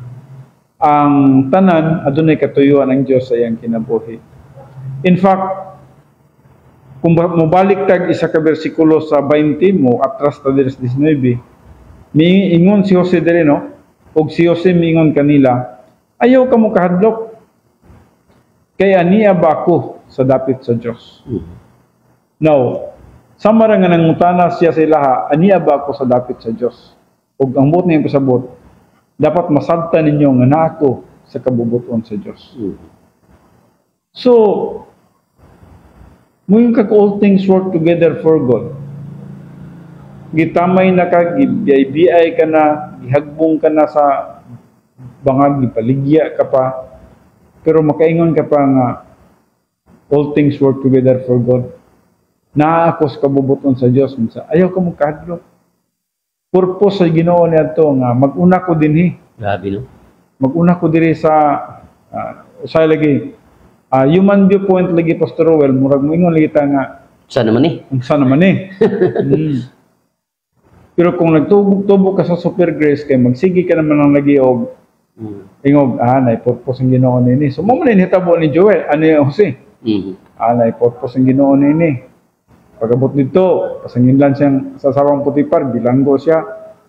ang tanan adunay katuyuan ng Dios sa iyang kinabuhi. In fact, kung mobalik tag isa ka bersikulo sa 20 mo atras ta diri sa 19, miingon si Jose diri no, og si Jose miingon kanila, ayaw ka mo kahadlok. Kaya niya ba ako sa dapit sa Dios? Now, sama ra nga nangutana siya sa ilaha, aniya ba ako sa dapit sa Dios? Ug ang buot niya pasabot, dapat masabtan ninyo nga naa ako sa kabubuton sa Dios. So, Muyong kag all things work together for good. Gitamay na ka, gibiyay ka na, gihagbong ka na sa bangag, gipaligya ka pa. Pero makaingon ka pa nga, all things work together for good. Naa ako sa kabubuton sa Dios. Ayaw ka mong kahadlok. Purpose sa Ginoo niya to nga, mag-una ko dinhi. Grabe, no? Mag-una ko diri sa, usay lagi, human viewpoint lagi, Pastor Rowell, murag mo ingon lagi ta nga, Saan naman eh? ang sana man eh. Pero kung nagtubok ka sa super grace, kay magsigi ka naman ng lagi og ingog, nay purpose ang Ginoo nini. So mo man hitabo ni Joel, ano yung Jose? Nay purpose ang Ginoo nini. Pagabot dito, pasangin lang siyang sa sarong Putipar, bilanggo siya,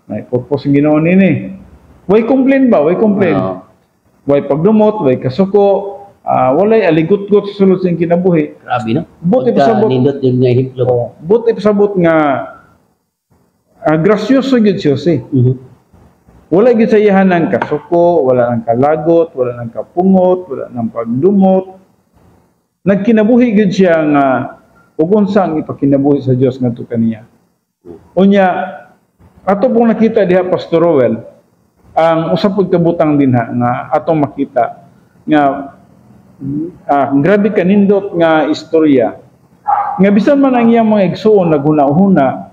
nay purpose ang Ginoo nini. Way complain ba? Way complain. Way pagdumot, way kasuko, walay aligot-got sa sulod sa kinabuhi. Grabe, no? Buti pa sabot. Nindot yung nga hiplog. Buti pa sabot nga grasyoso gyud siya si. Wala gyud sa iyahan ng kasuko, wala nang kalagot, wala nang kapungot, wala nang pagdumot. Nagkinabuhi gyud siya nga ug unsa ang ipakinabuhi sa Dios ngadto kaniya. Unya ato pong nakita diha, Pastor Rowell, ang usap pud kabutang dinha nga atong makita nga grabe kanindot nga istorya nga bisan man ang iyang mga igsoon naghuna-huna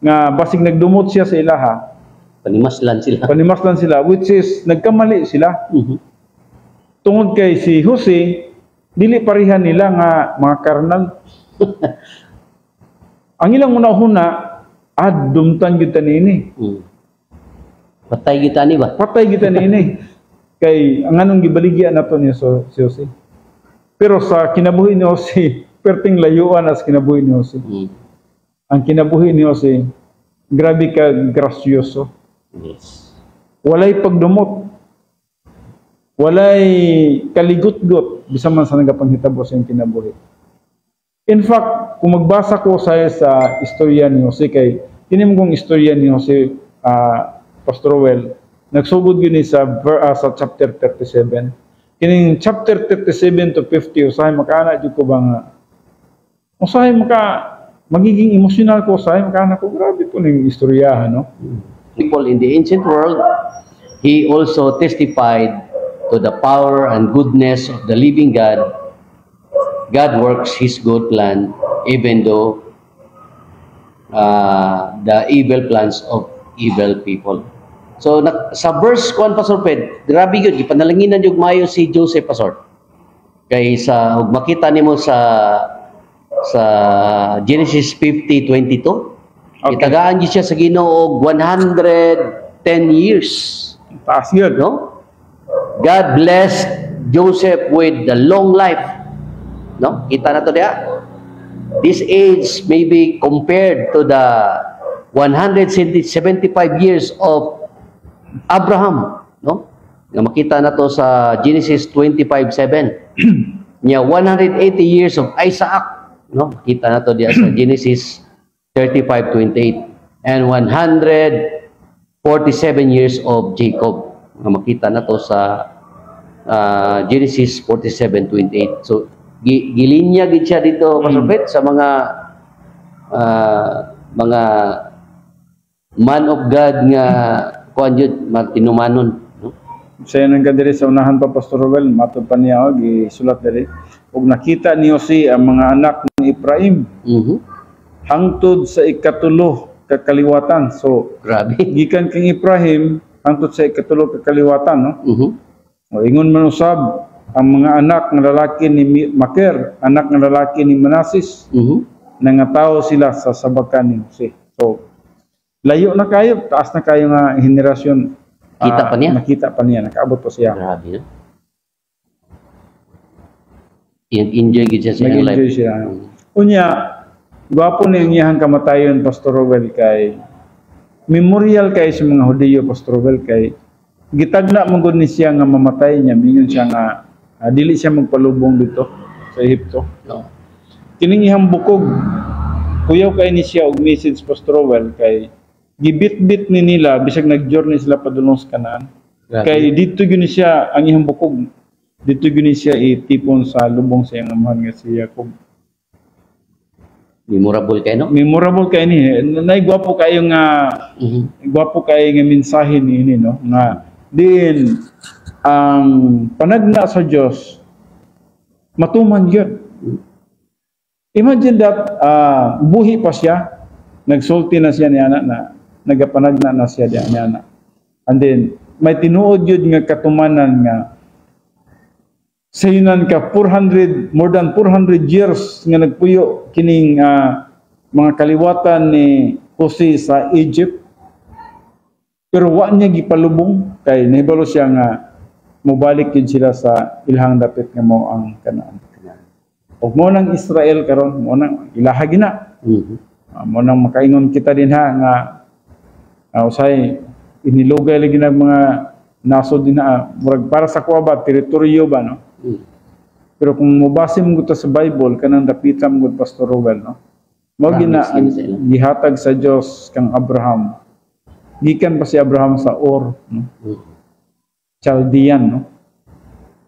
nga basig nagdumot siya sa ilaha, Panimaslan sila. which is nagkamali sila. Tungod kay si Jose dili parihan nila nga mga karnal. Ang ilang una-huna dumtan gyud ta niini. Patay kita ni ba? Patay kita niini. Kay ang anong gibaligya nato ni si Jose. Pero sa kinabuhi ni Jose, perting layuan as kinabuhi ni Jose. Ang kinabuhi ni Jose, grabe ka grasyoso. Yes. Walay pagdumot. Walay kaligot-got bisan man sa nagapanghitabo sa iyang kinabuhi. In fact, kung magbasa ko sa istorya ni Jose, kay kinimgong istorya ni Jose, Pastor Rowell, nagsugod yun sa chapter 37. Kining chapter 37 to 50, usahay makaana jud ko ba nga, usahay magiging emotional ko, usahay makaana ko, grabe po ning istoryahan, no? People in the ancient world, he also testified to the power and goodness of the living God. God works His good plan even though the evil plans of evil people. So sa verse 1, Pastor Ped, grabe yun, ipanalanginan yung mayo si Joseph, Pastor. Kay ug makita nimo sa Genesis 50:22, okay. Itagaan siya sa Ginoo og 110 years. Taas yun, no? God blessed Joseph with the long life. No? Kita na to diha. This age may be compared to the 175 years of Abraham, no? Nga makita na to sa Genesis 25:7. Nya 180 years of Isaac, no? Makita na to diha sa Genesis 35:28. And 147 years of Jacob. Nga makita na to sa Genesis 47:28. So gilinya gid siya dito, Pastor Bet, sa mga man of God nga kuan jud tinumanon, no? Sa nang kadiri sa unahan pa, Pastor Rowell, matud pa niya gisulat diri. Ug nakita ni Jose ang mga anak ni Ephraim. Hangtod sa ikatulo ka kaliwatan. So Grabe. gikan kang Ephraim hangtod sa ikatulo ka kaliwatan, no? O ingon man usab ang mga anak ng lalaki ni Maker, anak ng lalaki ni Manasis, nangatao sila sa sabakan ni Jose. So, layo na kayo, taas na kayo nga henerasyon. Kita pa niya? Nakita pa niya, nakaabot pa siya. Grabe, no? Enjoy gid siya sa iyang life. Nag-enjoy siya. Unya, gwapo ni ang iyang kamatayon, Pastor Rowel, kay memorial kay sa mga Hudiyo, Pastor Rowel, kay gitagna man gud ni siya nga mamatay niya, mingon siya nga dili siya magpalubong dito sa Ehipto. No. Kining ihang bukog, kuyaw kay ni siya og message, Pastor Rowel, kay gibit-bit ni nila bisag nag-journey sila padulong sa Kanaan. Grabe. Kay dito gyud ni siya ang ihang bukog. Dito gyud ni siya itipon sa lubong sa iyang amahan nga si Jacob. Memorable kay no? Memorable kay ni. Naigwapo kayo nga gwapo kayo nga mensahe ni ini, no, nga din ang panagna sa Dios matuman yun. Imagine that buhi pa siya, nagsulti na siya ni anak na nagapanagna na siya ni anak. And then may tinuod yun nga katumanan nga sayunan ka 400, more than 400 years nga nagpuyo kining mga kaliwatan ni Jose sa Egypt. Pero wa niya gipalubong kay nahibalo siya nga mobalik yun sila sa ilhang dapit nga mao ang Kanaan. Og mo nang Israel karon, mo nang ilaha gina. Mo nang makaingon kita din ha nga usay inilugay lagi ng mga nasod din na murag para sa kuwa ba teritoryo ba, no? Pero kung mobase mo gusto sa Bible kanang dapitan mo, Pastor Rowel, no? Mo gina gihatag sa Dios kang Abraham. Gikan pa si Abraham sa Ur, no? Chaldean, no?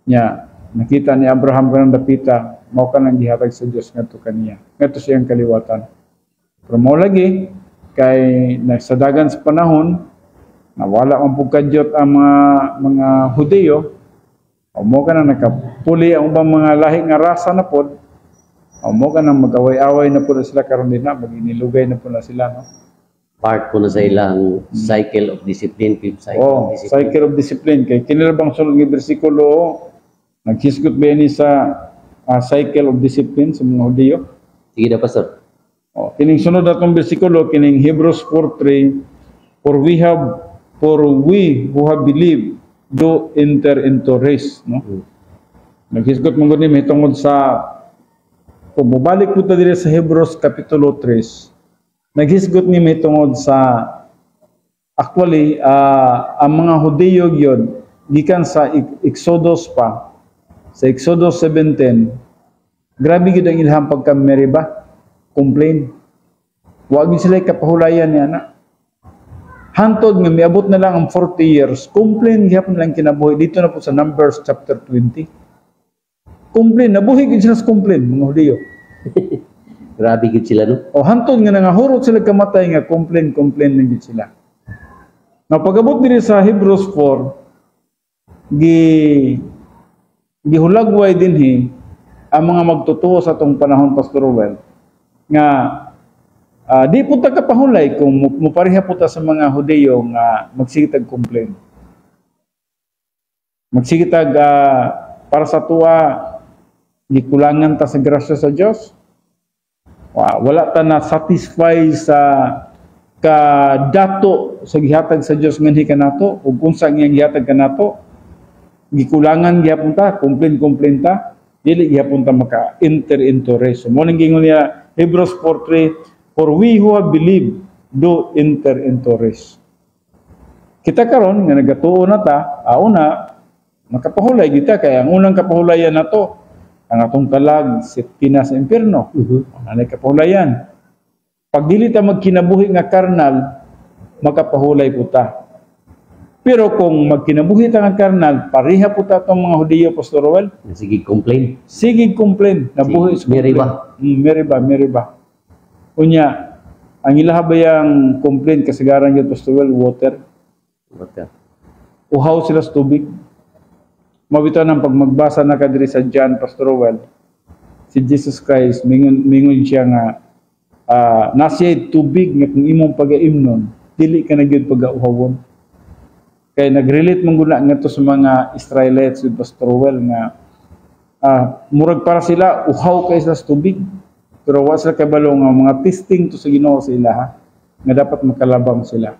Nya nakita ni Abraham kanang dapita, mao kanang gihatag sa Dios ngadto kaniya. Ngadto siyang kaliwatan. Pero mo lagi kay nagsadagan sa panahon nawala ang pagkadyot ang mga Hudiyo, o mo ka na nakapuli ang ubang mga lahi nga rasa na pod, o mo ka na mag-away-away na po na sila karon din na, mag-inilugay na po na sila, no? Part po na sa ilang cycle of discipline, fifth cycle of discipline. Cycle of discipline. Kay kinilabang sulod ng bersikulo, naghisgot ba ni sa cycle of discipline sa mga Hudiyo? Sige na, Pastor. Kining sunod atong bersikulo, kining Hebrews 4:3, for we who have believed do enter into rest, no? Naghisgot mo gani may tungod sa kung mabalik po ta diri sa Hebrews kapitulo 3, naghisgot ni may tungod sa actually ang mga Hudiyo gyud gikan sa Exodus pa, sa Exodus 17, grabe gyud ang ilham pagka Meriba, complain. Wa gyud sila kapahulayan ni ana. Hantod nga miabot na lang ang 40 years, complain gyapon lang kinabuhi. Dito na po sa Numbers chapter 20. Complain, nabuhi gid sila sa complain mga Hudiyo. Grabe gid sila, no? O hantod nga nangahurot sila kamatay nga complain lang gid sila. Na pagabot diri sa Hebrews 4, gihulagway dinhi ang mga magtutuo sa atong panahon, Pastor Rowel, nga di po ta kapahulay kung mupareha po ta sa mga Hudiyo nga magsigitag complain. Magsigitag para sa tuwa gikulangan ta sa grasya sa Dios. Wala ta na satisfy sa kadato sa gihatag sa Dios nganhi kanato ug unsa ang iyang gihatag kanato. Gikulangan gyapon ta, complain ta, dili gyapon ta maka-enter into rest. Mo ning gingon niya Hebrews 4:3, for we who have believed do enter into rest. Kita karon nga nagatuo na ta, una makapahulay kita kay ang unang kapahulayan nato ang atong kalag sitina sa impierno. Anay kapahulayan. Pag dili ta magkinabuhi nga karnal, makapahulay po ta. Pero kung magkinabuhi ta nga karnal, pareha po ta tong mga Hudiyo, Pastor Rowel. Sige complain. Sige complain, nabuhi sa Meriba. Meriba. Unya, ang ilaha bayang complain kasagaran yung Pastor Rowel, water. Uhaw sila sa tubig. Mabito nang pag magbasa na kadiri sa John, Pastor Rowel, si Jesus Christ, mingon siya nga, nasiya'y tubig nga kung imong pag-aimnon, dili ka na gyud pag-auhawon. Kaya nag-relate mong guna nga to sa mga Israelites with Pastor Rowel nga, murag para sila, uhaw kayo sa tubig. Pero wa sila kabalo nga mga testing to sa Ginoo sa ilaha nga dapat makalabang sila.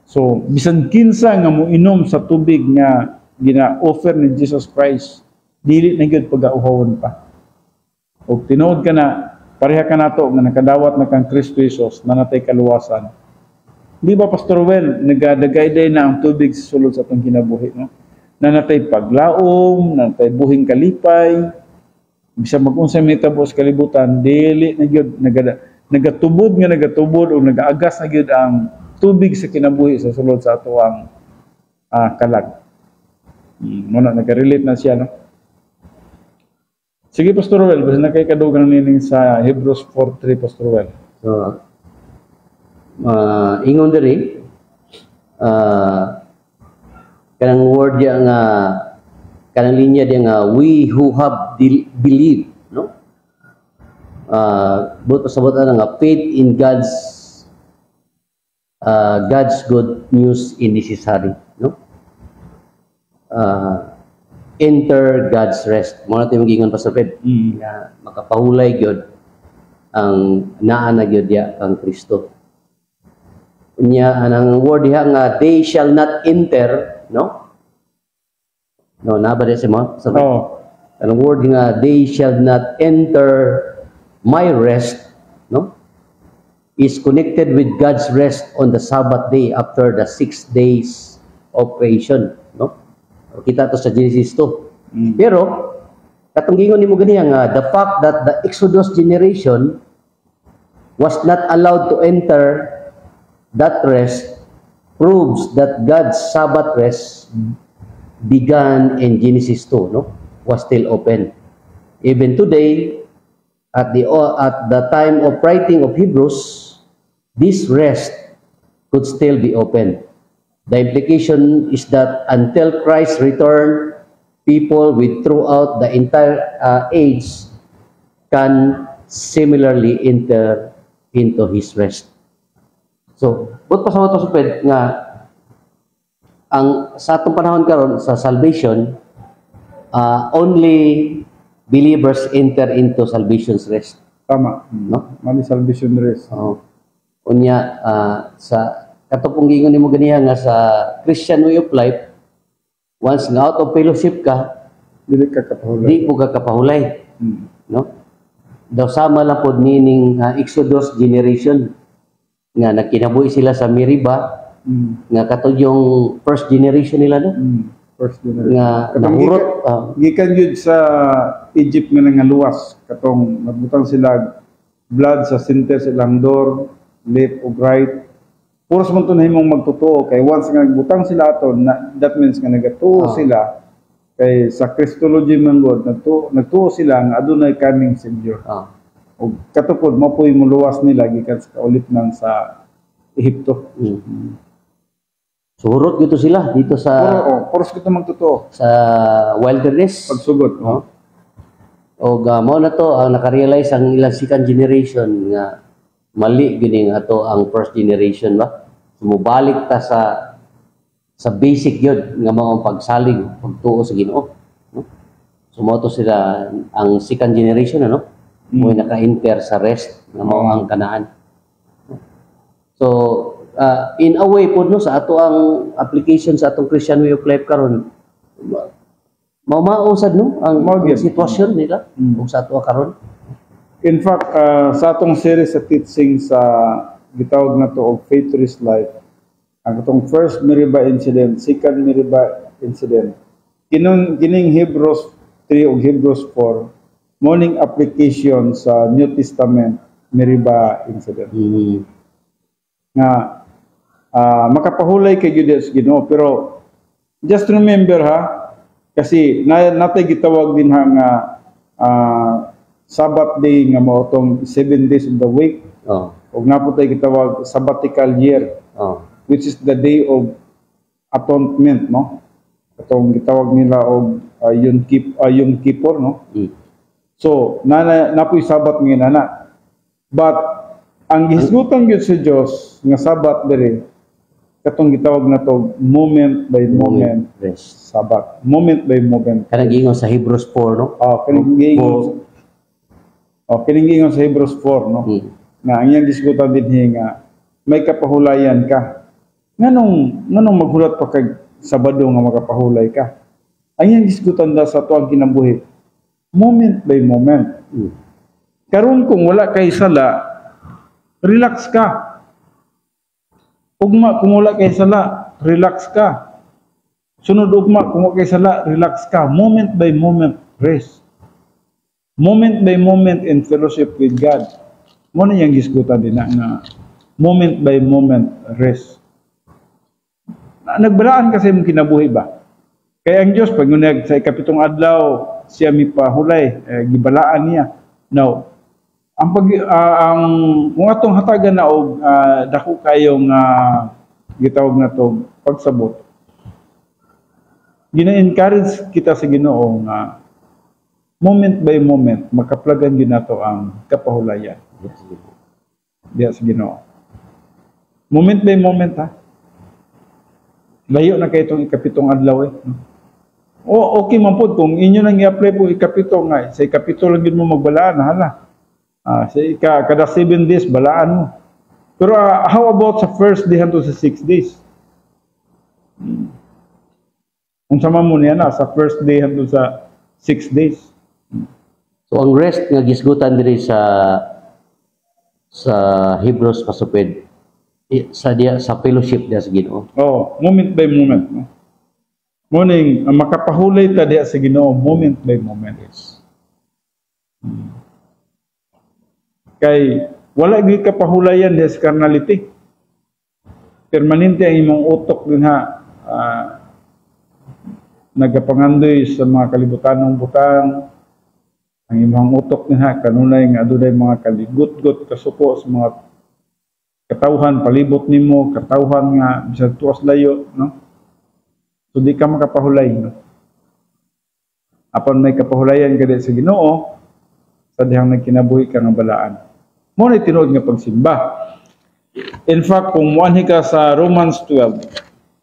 So bisan kinsa nga moinom sa tubig nga gina-offer ni Jesus Christ, dili na gyud pag-auhawon pa. ug tinuod ka na pareha ka nato nga nakadawat na kang Kristo Jesus na natay kaluwasan. Di ba Pastor Well, nagadagay na ang tubig sa sulod sa atong kinabuhi, no? Na natay paglaom, na natay buhing kalipay, bisan mag-unsay mahitabo sa kalibutan, dili na gyud nagatubod o nagaagas na gyud ang tubig sa kinabuhi sa sulod sa ato ang kalag. Muna nag-relate na siya, no? Sige, Pastor Well, basta na kay kadugang nining sa Hebrews 4:3, Pastor Well. So, ingon diri, kanang word diya nga, kanang linya diya nga, we who have believed, no? Buot pasabot na nga, faith in God's good news is necessary, no? Enter God's rest. Mo natin mag-ingon pa sa Fed, na makapahulay gyud ang naa na gyud ya ang Kristo. Unya anang word diha nga they shall not enter, no? No, na ba sa mo? Sa anong word nga they shall not enter my rest, no? Is connected with God's rest on the Sabbath day after the 6 days of creation, no? Kita to sa Genesis 2. Pero katong gingon nimo ganiya nga the fact that the Exodus generation was not allowed to enter that rest proves that God's Sabbath rest began in Genesis 2, no? Was still open. Even today, at the time of writing of Hebrews, this rest could still be open. The implication is that until Christ's return, people with throughout the entire age can similarly enter into His rest. So, buot pa sa mga suped nga ang sa atong panahon karon sa salvation, only believers enter into salvation's rest. Tama. No? Mali salvation rest. Unya sa katong gingon nimo ganiya nga sa Christian way of life, once nga out of fellowship ka, Dili ka kapahulay. di mo ka kapahulay, no? Daw sama lang pod nining Exodus generation nga nagkinabuhi sila sa Meriba, nga katong yung first generation nila, no? First generation. Nga nahurot Gikan yun sa Egypt nga nangaluwas. Katong nagbutang sila blood sa center silang door, left o right. Puros man ito na himong magtotoo. Kay once nga nagbutang sila ato, that means nga nagatuo sila. Kay sa Christology man God, nagtuo sila nga adunay coming Savior. O katupod, mapoy mo luwas nila gikan sa kaulit ng sa Ehipto. So hurot gito sila dito sa puros gito magtotoo. sa wilderness. Pagsugod. O mao na to ang nakarealize ang ilang second generation nga mali gini nga ato ang first generation ba. Sumubalik ta sa basic yun nga mao ang pagsalig, pagtuo sa Ginoo, no? So mao to sila ang second generation, ano? Mo naka-enter sa rest nga mao ang kanaan. So in a way po, no, sa ato ang application sa atong Christian way of life karon, maumausad, no, ang sitwasyon nila ug sa ato karon. In fact, sa atong series sa teaching sa gitawag na to of Faith to His Life, ang atong first Meriba incident, second Meriba incident, kining Hebrews 3 o Hebrews 4, morning application sa New Testament Meriba incident. Nga makapahulay kay Judas Ginoo, pero just remember kasi natay gitawag din nga Sabbath day nga mao tong 7 days of the week. Ug naputay gitawag sabbatical year. Which is the day of atonement, no? Atong gitawag nila og Yom Kippur, no? So napoy Sabat nga nana. But ang gihisgutan gyud sa Dios nga Sabat diri katong gitawag na to moment by moment rest. Sabat. Moment by moment. Kanang gingon sa Hebrews 4, no? Kining gingon sa Hebrews 4, no? Nga ang iyang diskutan din nga may kapahulayan ka. Nganong maghulat pa kag Sabado nga makapahulay ka? Ang iyang diskutan da sa tuang kinabuhi, moment by moment. Karon kung wala kay sala, relax ka. Ugma kung wala kay sala, relax ka. Sunod ugma kung wala kay sala, relax ka. Moment by moment, rest. Moment by moment in fellowship with God. Mo na yang gisgutan din na moment by moment, rest. Nagbalaan kasi mong kinabuhi ba? Kaya ang Diyos, pag ngunag sa ikapitong adlaw, siya mi pahulay, gibalaan niya. Now, kung atong hatagan na og dako kayong gitawag na to pagsabot, gina-encourage kita sa Ginoo nga moment by moment makaplagan gyud nato ang kapahulayan diya sa Ginoo. Moment by moment ha. Layo na kay itong ikapitong adlaw O okay man pod kung inyo nang i-apply po ikapito nga sa ikapito lang gyud mo magbalaan hala. Sa kada 7 days balaan mo. Pero how about sa first day hangtod sa 6 days? Kung sama mo niya na sa first day hangtod sa 6 days. So ang rest nga gisgutan diri sa Hebrews pasupid sa fellowship diya sa Ginoo. Oh, moment by moment. No? Morning, makapahulay ta diya sa Ginoo moment by moment. Kay wala gyud kapahulayan diya sa carnality. Permanente ang imong utok din ha. Nagapangandoy sa mga kalibutanong butang. Ang imong utok niya kanunay nga adunay mga kaligut-gut kasuko sa mga katawhan palibot nimo, katawhan nga bisan tuwas layo, no? So di ka makapahulay, no? Apan may kapahulayan gadi sa Ginoo, sa dihang nagkinabuhi ka nga balaan. Mo na tinuod nga pagsimba. In fact, kung muanhi ka sa Romans 12,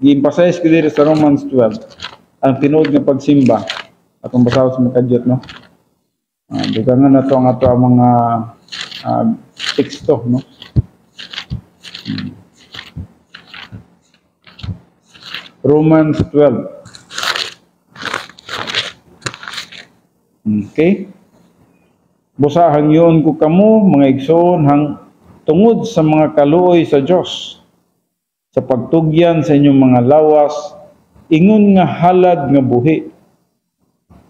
gi-emphasize ko diri sa Romans 12, ang tinuod nga pagsimba atong basaw sa makadiyot, no? Dugangan na to ang ato ang mga teksto, no? Romans 12. Okay? Busahan yun ko kamo, mga igsoon, tungod sa mga kaluoy sa Diyos, sa pagtugyan sa inyong mga lawas, ingon nga halad nga buhi,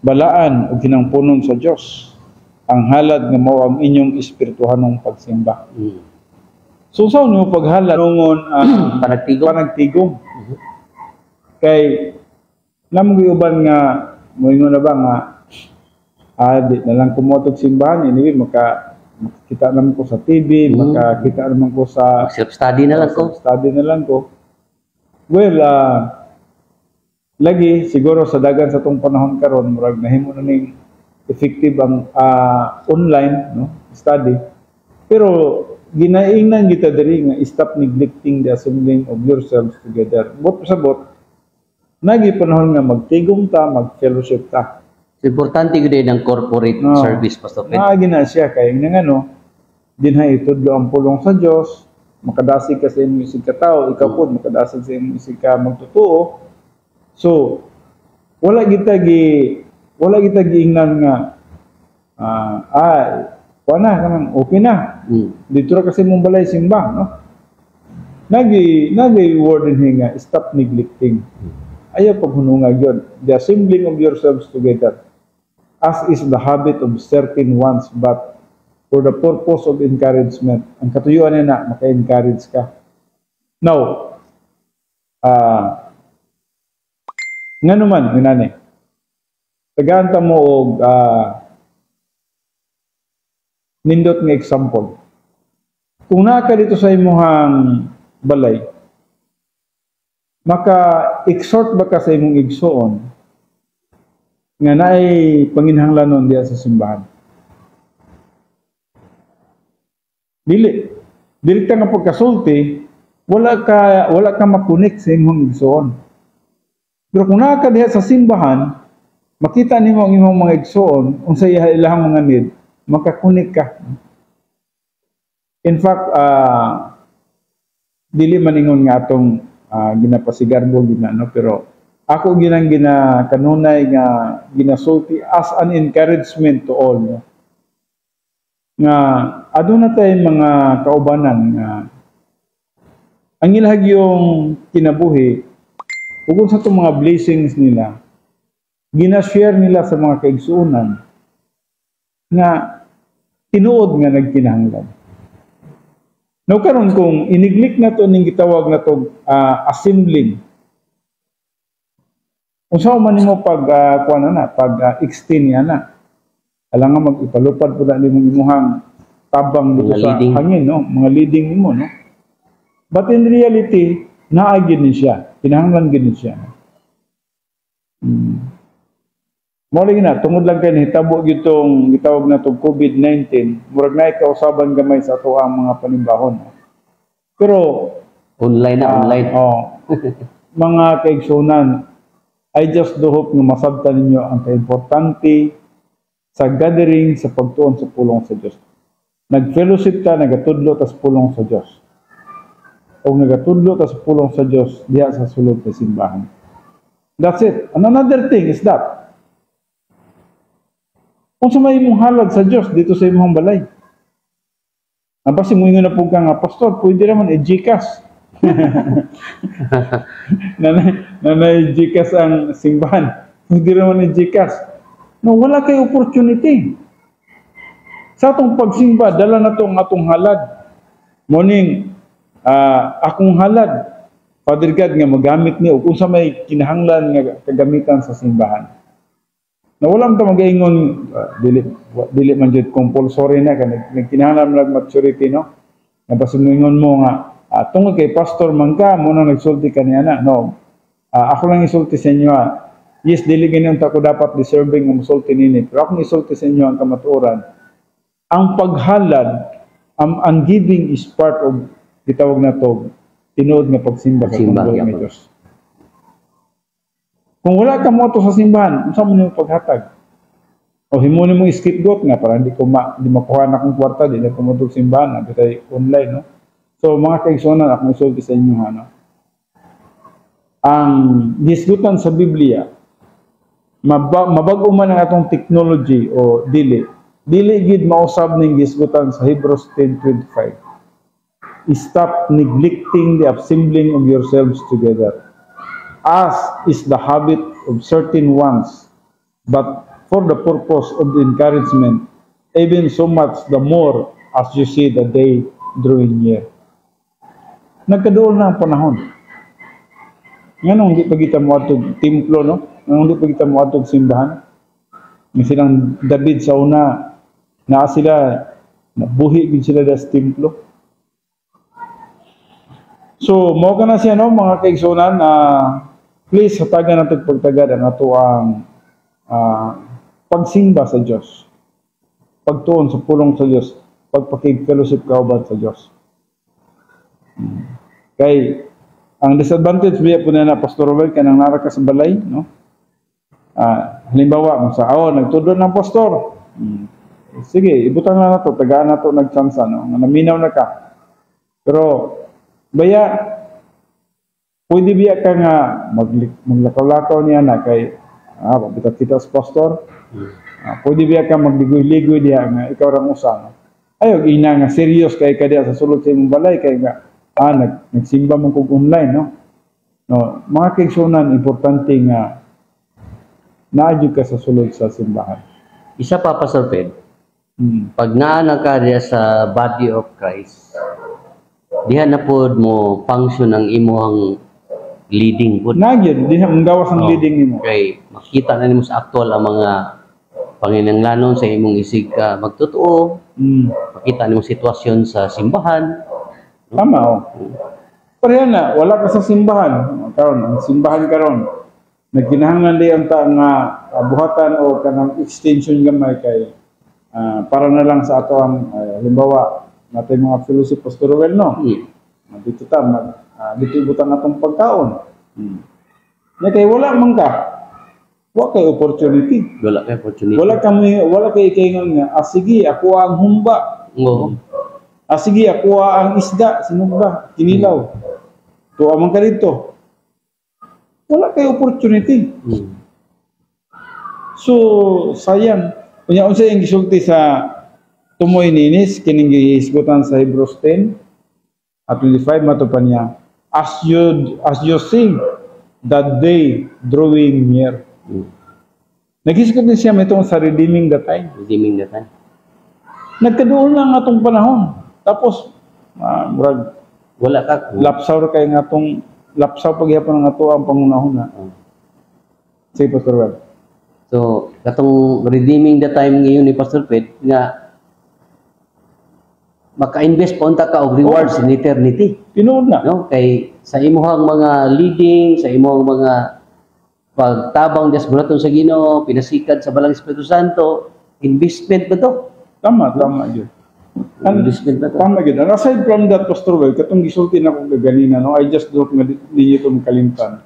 balaan o kinangpunon sa Diyos, ang halad nga mao ang inyong espirituhanong pagsimba. So saan mo paghalad nungon panagtigom? Kay namang uban nga moingon na ba nga di na lang kumotog simbahan anyway makita naman ko sa TV, makakita naman ko sa self-study na lang ko. Well, lagi siguro sa dagan sa tong panahon karon murag nahimo na ning effective ang online, no, study. Pero ginaingnan kita diri nga stop neglecting the assembling of yourselves together. Bot sa bot nagi panahon nga magtigom ta, mag-fellowship ta. Importante gud ang corporate service pastor. Gina siya kay ngano dinha itudlo ang pulong sa Dios, makadasig ka sa imong isig ka tawo, ikaw pod makadasig sa imong isig ka magtutuo. So wala kita giingnan nga wala kanang okay na. Dito ra kasi mong balay simba, no? Nagi word in nga stop neglecting. Ayaw paghunungag yun. The assembling of yourselves together, as is the habit of certain ones, but for the purpose of encouragement. Ang katuyuan na maka-encourage ka. Now, nga naman, inani, tagaanta mo og nindot nga example. Kung naka dito sa imuhang balay, maka-exhort ba ka sa imong igsoon nga naay panginhanglanon diya sa simbahan? Dili ka nga pagkasulti, wala ka makunik sa imong igsoon. Pero kung naka diha sa simbahan, makita nimo ang imong mga igsoon unsay ilahang mga need, makakunik ka. In fact, dili man ingon nga atong ginapasigarbo no, pero ako kanunay nga ginasulti as an encouragement to all, no? nga aduna tay mga kaubanan nga ang ilahag yung kinabuhi ug sa itong mga blessings nila ginashare nila sa mga kaigsuonan nga tinuod nga nagkinahanglan. No karon kung iniglik na to ning gitawag na to assembling. Unsa man nimo pag kuan na pag extend niya na. Alangan mag-ipalupad po na nimong imuhang tabang dito sa hangin, no? Mga leading nimo, no? But in reality, naagin ni siya. Pinahanglan gini siya. Muli na, tungod lang kayo, hitabo itong gitawag na itong COVID-19, murag na ikausaban gamay sa ato ang mga panibahon. Pero, online na, online. Mga kaigsunan, I just do hope na masabtan ninyo ang kaimportante sa gathering, sa pagtuon sa pulong sa Diyos. Nag-fellowship ka, nagatudlo, tas pulong sa Diyos. O nagatudlo, tas pulong sa Diyos, diya sa sulod ng simbahan. That's it. And another thing is that, kung sa may imong halad sa Diyos dito sa imong balay. Ang pasi mo na po ka nga, Pastor, pwede naman i-Gcash. nanay Gcash ang simbahan. Pwede naman i-Gcash. No, wala kay opportunity. Sa atong pagsimba, dala na itong atong halad. Morning, akong halad. Father God nga magamit niya kung sa may kinahanglan nga kagamitan sa simbahan. Na walang ka mag-ingon, dili man dyan compulsory na, nagkinahanglan lang maturity, no? Napasimuingon mo nga, tungkol kay Pastor man ka, muna nagsulti ka niya na. No, ako lang isulti sa inyo, yes, dili ganyan ako dapat deserving ng musulti nini, pero ako isulti sa inyo ang kamatuoran. Ang paghalad, ang giving is part of, gitawag na to, tinuod nga pagsimba sa Panginoon ng Diyos. Kung wala ka mo sa simbahan, saan mo nyo paghatag? O himunin mo scapegoat nga para hindi makuha na akong kwarta, hindi na pumutog simbahan, nabitay online, no? So mga kaigsunan, akong isulti sa inyo, no? Ang gisgutan sa Biblia, mabago man ang atong technology o dili gid mausab ning gisgutan sa Hebrews 10:25. Stop neglecting the assembling of yourselves together, as is the habit of certain ones, but for the purpose of the encouragement, even so much the more as you see the day drawing near. Nagkaduol na ang panahon. Nganong hindi pa kita mo atog templo, no? Nganong hindi pa kita mo atog simbahan? May silang David sa una, na sila, nabuhi din sila sa templo. So, mo ka na siya, no, mga kaigsunan, please, hatagan natin pagtagad ang ato ang pagsimba sa Diyos. Pagtuon sa pulong sa Diyos. Pagpakig-fellowship kauban sa Diyos. Kay, ang disadvantage biya po na Pastor Robert, kanang nara ka sa balay, no? Halimbawa, kung sa, nagtudlo ng pastor. Sige, ibutang na to, tagaan na to, nagsansa, no? Naminaw na ka. Pero, baya, pwede biya ka nga maglakaw-lakaw niya na kay pabitat kita sa pastor. Pwede biya ka magligoy-ligoy diya nga ikaw rang usa. Ayaw, ina nga serious kay ka diya sa sulod sa imong balay kay nga nagsimba man kog online, no? No, mga kaigsunan, importante nga naadyo ka sa sulod sa simbahan. Isa pa, Pastor Ped, pag naana ka diya sa body of Christ, diha na po mo function ang imuhang leading po. Nagyan, diha mong gawas ang leading nimo. Okay, makita na nimo sa actual ang mga panginanglanon sa imong isig ka magtotoo. Makita nimo sitwasyon sa simbahan. Tama, Pareha na, wala ka sa simbahan. Karon, ang simbahan karon, nagkinahanglan di ang nga buhatan o kanang extension gamay kay para na lang sa ato ang halimbawa natin mga fellowship Pastor Well, no? Dito ta, dito ibutang atong pagkaon. Na kay wala man ka, wala kay opportunity. Wala kay opportunity. Wala kay kaingon nga, sige, ako ang humba. Oo. Sige, ako ang isda, sinugba, kinilaw. Tuwa man ka dito. Wala kay opportunity. So, sayang. Kunya unsa yung gisulti sa tumoy ninis kining gihisgutan sa Hebrews 10 at 25 matupan niya. As you see that day drawing near. Naghisgot din siya itong sa redeeming the time. Redeeming the time. Nagkadoon lang atong panahon. Tapos, murag, Wala ka. lapsaw kay nga atong, lapsaw paghihapon ng ato ang pangunahon na. Sige, Pastor Well. So, katong redeeming the time ngayon ni Pastor Pet, nga maka-invest pa unta ka og rewards in eternity. Tinuod na. No? Kay sa imuhang mga leading, sa imuhang mga pagtabang des buhaton sa Ginoo, pinasikad sa Balang Espiritu Santo, investment ba to? Tama yun. Investment ba to? Tama yun. And aside from that, Pastor Well, katong gisulti na kong gaganina, no? I just hope nga ninyo ito makalimtan.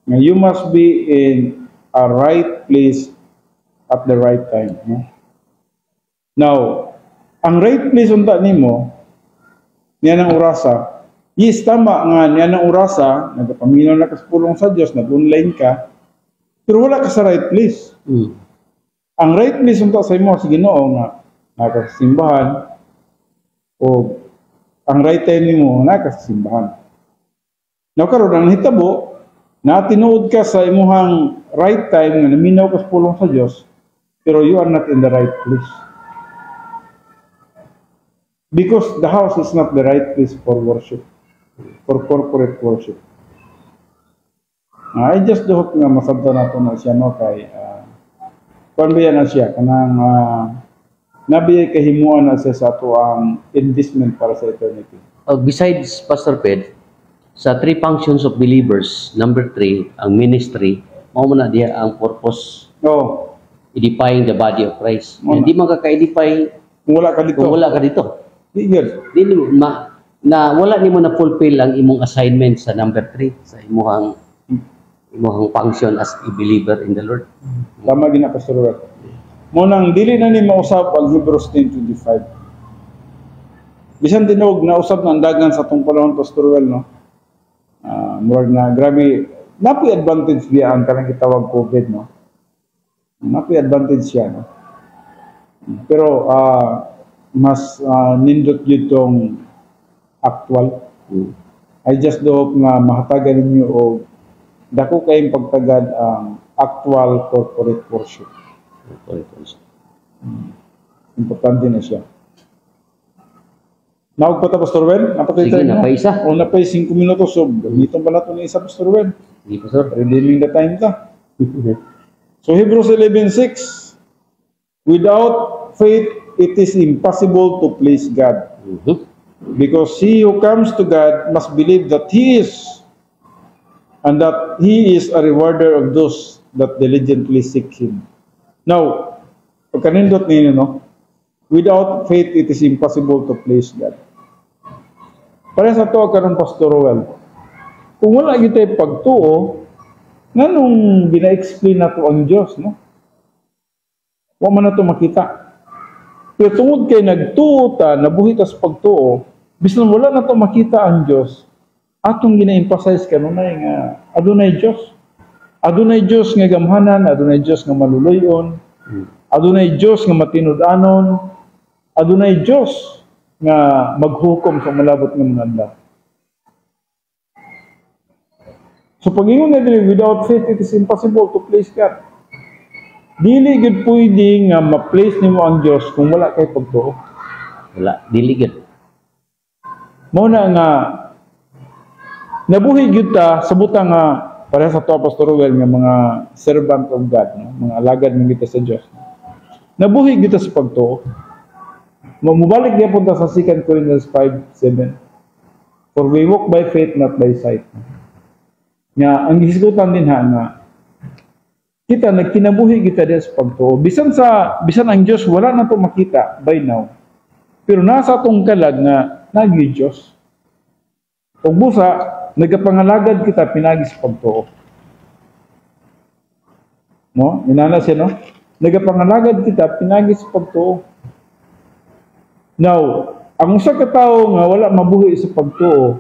Nga you must be in a right place at the right time. No? Now, ang right place unta nimo, niya ng orasa, yes, tama nga, niya ng orasa, nagpaminaw na kaspulong sa Diyos, nag-online ka, pero wala ka sa right place. Ang right place unta sa imo, sige Ginoo nga, nakasimbahan, o ang right time nimo, nakasimbahan. Now, karon ang hitabo, na tinuod ka sa imuhang right time, nga naminaw kaspulong sa Diyos, pero you are not in the right place. Because the house is not the right place for worship, for corporate worship. I just hope nga masabta na ito na siya, no, kay panbayan na siya, kanang nabiyay kahimuan na siya sa ito ang investment para sa eternity. Besides Pastor Pet, sa three functions of believers, number 3, ang ministry, mao man na diya ang purpose, No, edifying the body of Christ. Muna. Hindi man ka-edify kung wala ka dito. kung wala ka dito. Di good. Dili na wala nimo na fulfill ang imong assignment sa number 3 sa imong function as a believer in the Lord. Tama gina, Pastor Robert. Munang dili na ni mausap ang Hebrews 10:25. Bisan tinog na usab na ang dagan sa tong panahon, Pastor Well, no? Murag na grabe, napoy advantage diya ang kanang gitawag COVID, no? Napoy advantage siya, no? Pero mas nindot yun tong actual. I just hope nga mahatagan ninyo o dako kayong pagtagad ang actual corporate worship. Importante na siya. Nawag pa ta, Pastor Wen? Napatay Sige, tayo, no? napaisa. O napay 5 minutos. So, gamiton pala ito ni isa, Pastor Wen. Di Pastor. Redeeming the time ta. So, Hebrews 11:6. Without faith, it is impossible to please God. Because he who comes to God must believe that He is, and that He is a rewarder of those that diligently seek Him. Now, pagkanindot ninyo, no? Without faith, it is impossible to please God. Para sa to, karon Pastor Roel, kung wala kita pagtuo, nganong gina-explain na to ang Diyos, no? Wa man na to makita. Pero tungod kay nagtuo ta, nabuhi ta sa pagtuo, bisan wala na to makita ang Diyos, atong gina-emphasize kanunay nga adunay Diyos. Adunay Diyos nga gamhanan, adunay Diyos nga maluluyon, adunay Diyos nga matinud-anon, adunay Diyos nga maghukom sa malabot nga mga anda. So pag-ingon na dili, without faith, it is impossible to please God. Dili gid pwede nga ma-place nimo ang Diyos kung wala kay pagtuo. Wala, dili gid. Mao na nga nabuhi gyud ta sa butang nga para sa to, Pastor Ruel, nga mga servant of God, no? Mga alagad man kita sa Dios. Nabuhi gyud ta sa pagtuo. Mubalik niya punta sa 2 Corinthians 5:7. For we walk by faith, not by sight. Nga ang hisgutan din ha nga kita nagkinabuhi kita din sa pagtuo. Bisan ang Dios wala na to makita by now. Pero nasa atong kalag nga nagi Dios. Ug busa nagapangalagad kita pinagi sa pagtuo. No? Inana siya, no? Nagapangalagad kita pinagi sa pagtuo. Now, ang usa ka tawo nga wala mabuhi sa pagtuo,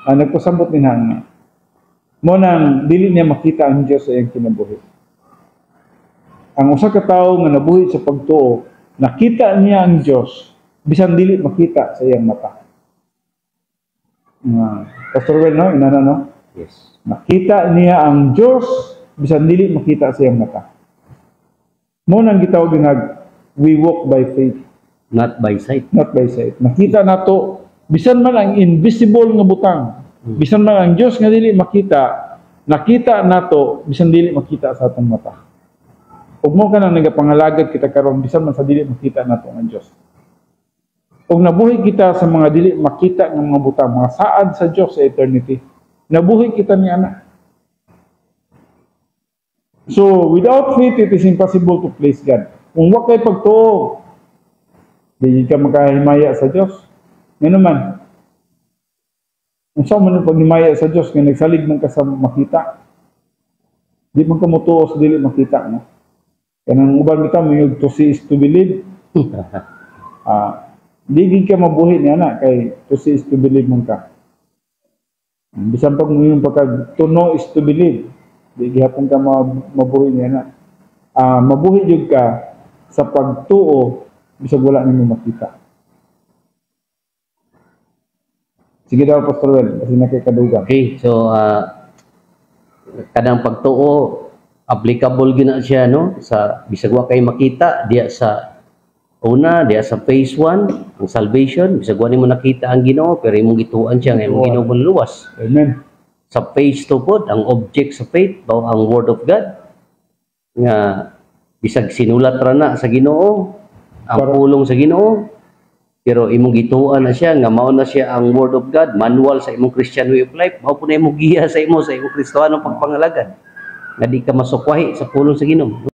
nagpasambot ni nga mo nang dili niya makita ang Diyos sa iyang kinabuhi. Ang usa ka tawo nga nabuhi sa pagtuo, nakita niya ang Diyos, bisan dili makita sa iyang mata. Pastor Well, no? Inana, no? Yes. Nakita niya ang Diyos, bisan dili makita sa iyang mata. Mo nang gitawag nga, we walk by faith, Not by sight. not by sight. Nakita nato, bisan man ang invisible nga butang, bisan man ang Diyos nga dili makita, nakita nato, bisan dili makita sa atong mata. Ug mo ka nang nagapangalagad kita karon bisan man sa dili makita nato ang Diyos. Ug nabuhi kita sa mga dili makita nga mga butang, mga saad sa Diyos sa eternity. Nabuhi kita ni ana. So, without faith, it is impossible to please God. Kung wa kay pagtuo, di ka makahimaya sa Diyos. Ngano man, kung saan man yung paghimaya sa Diyos, nga nagsalig man ka sa makita, di man ka mutuo sa dili makita. No? Kanang uban bitaw, may to see is to believe. Di ka mabuhi niya na, kay to see is to believe man ka. Bisan pag mo yung pagka to know is to believe, di gihapon ka mabuhi niya na. Mabuhi jud ka sa pagtuo, bisag wala nimo makita. Sige daw, Pastor Well, kasi nakikadugan. Okay, so kadang pagtuo applicable gina siya no sa bisag wa kay makita diya sa una, diya sa phase 1 ang salvation, bisag wa nimo nakita ang Ginoo pero imong gituan siya nga imong Ginoo luwas. Amen. Sa phase 2 pod ang object sa faith bao ang word of God nga bisag sinulat ra na sa Ginoo ang pulong sa Ginoo pero imong gituan na siya nga mao na siya ang word of God, manual sa imong Christian way of life, mao po na imong giya sa imong Kristohanong pagpangalagad nga di ka masukwahi sa pulong sa Ginoo.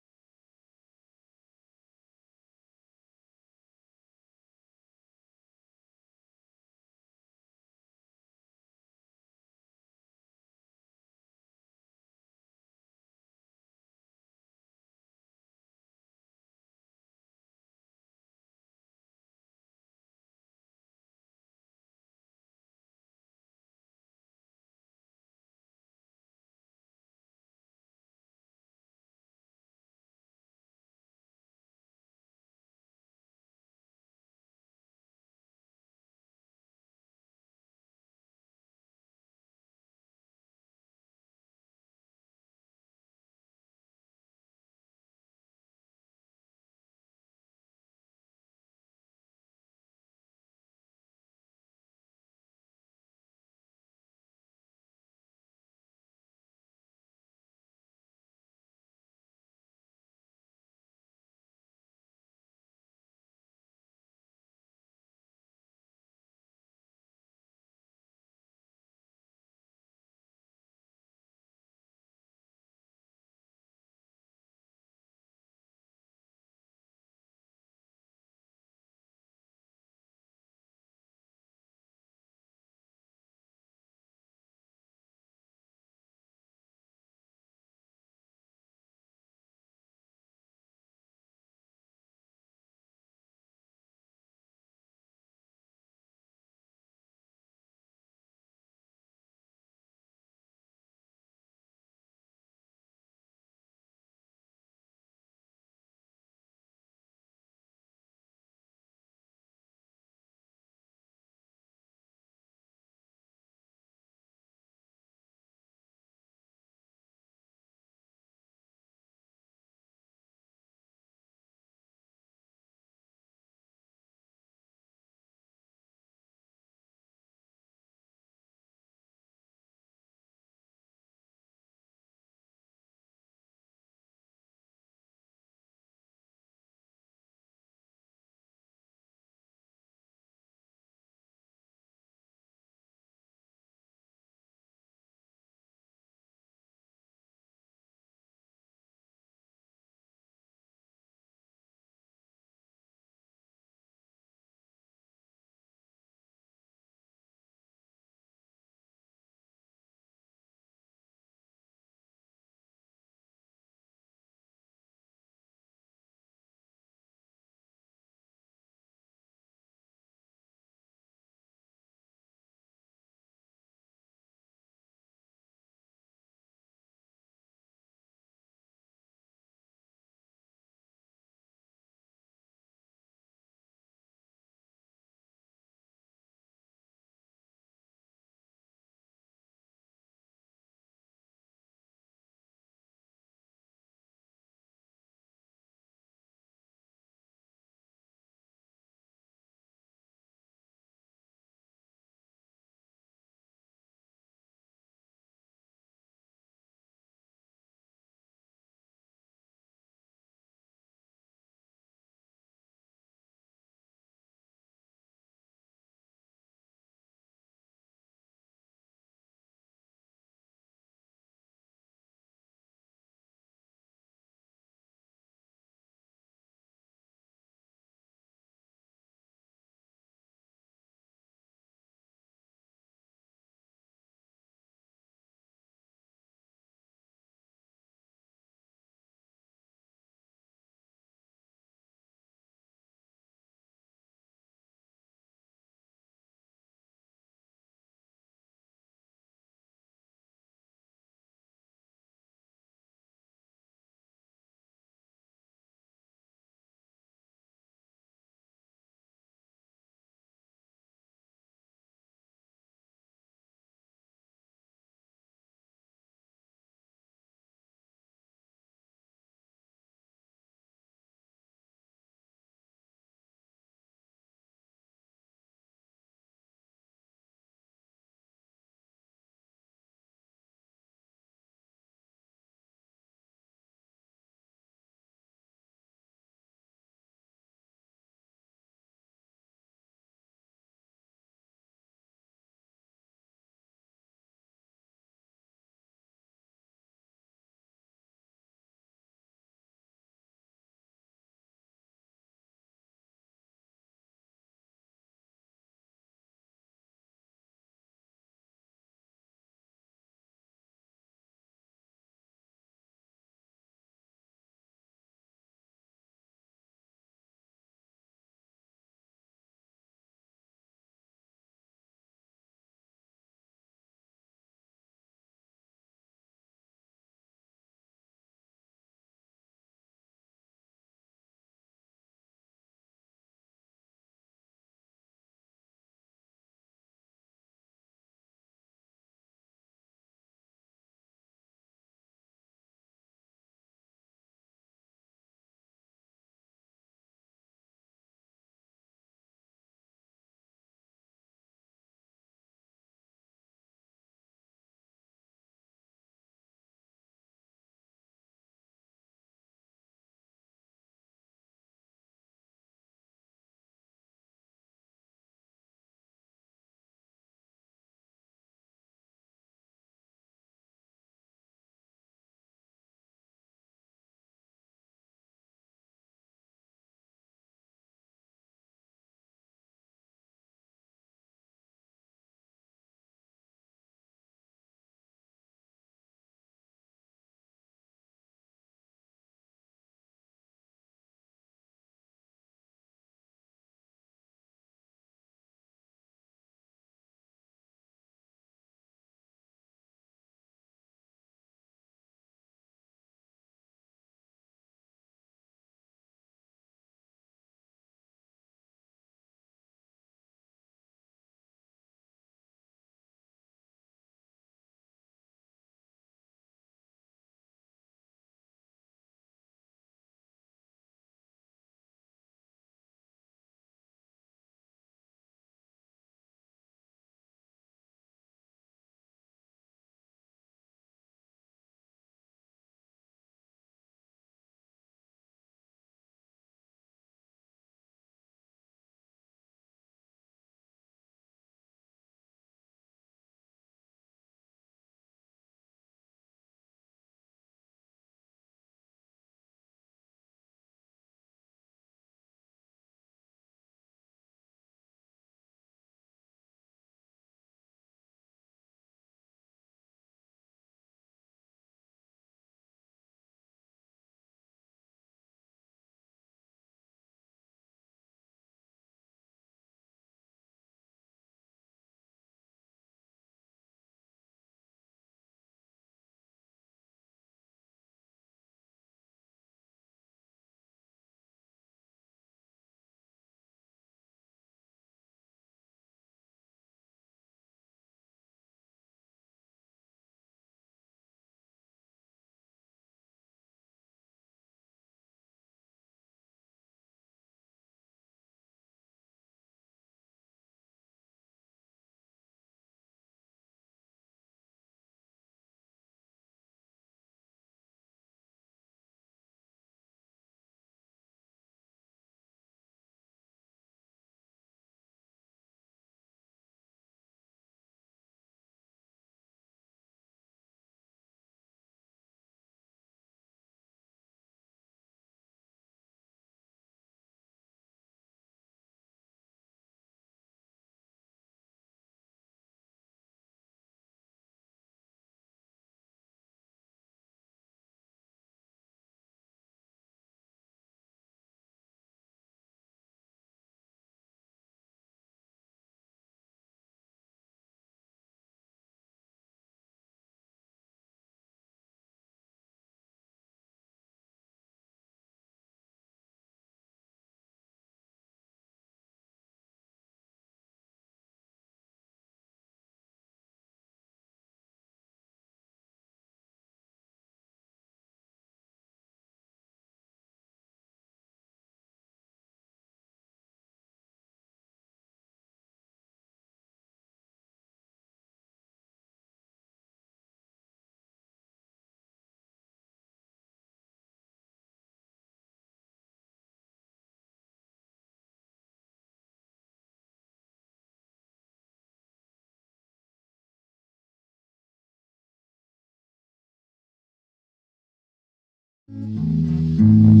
Amen.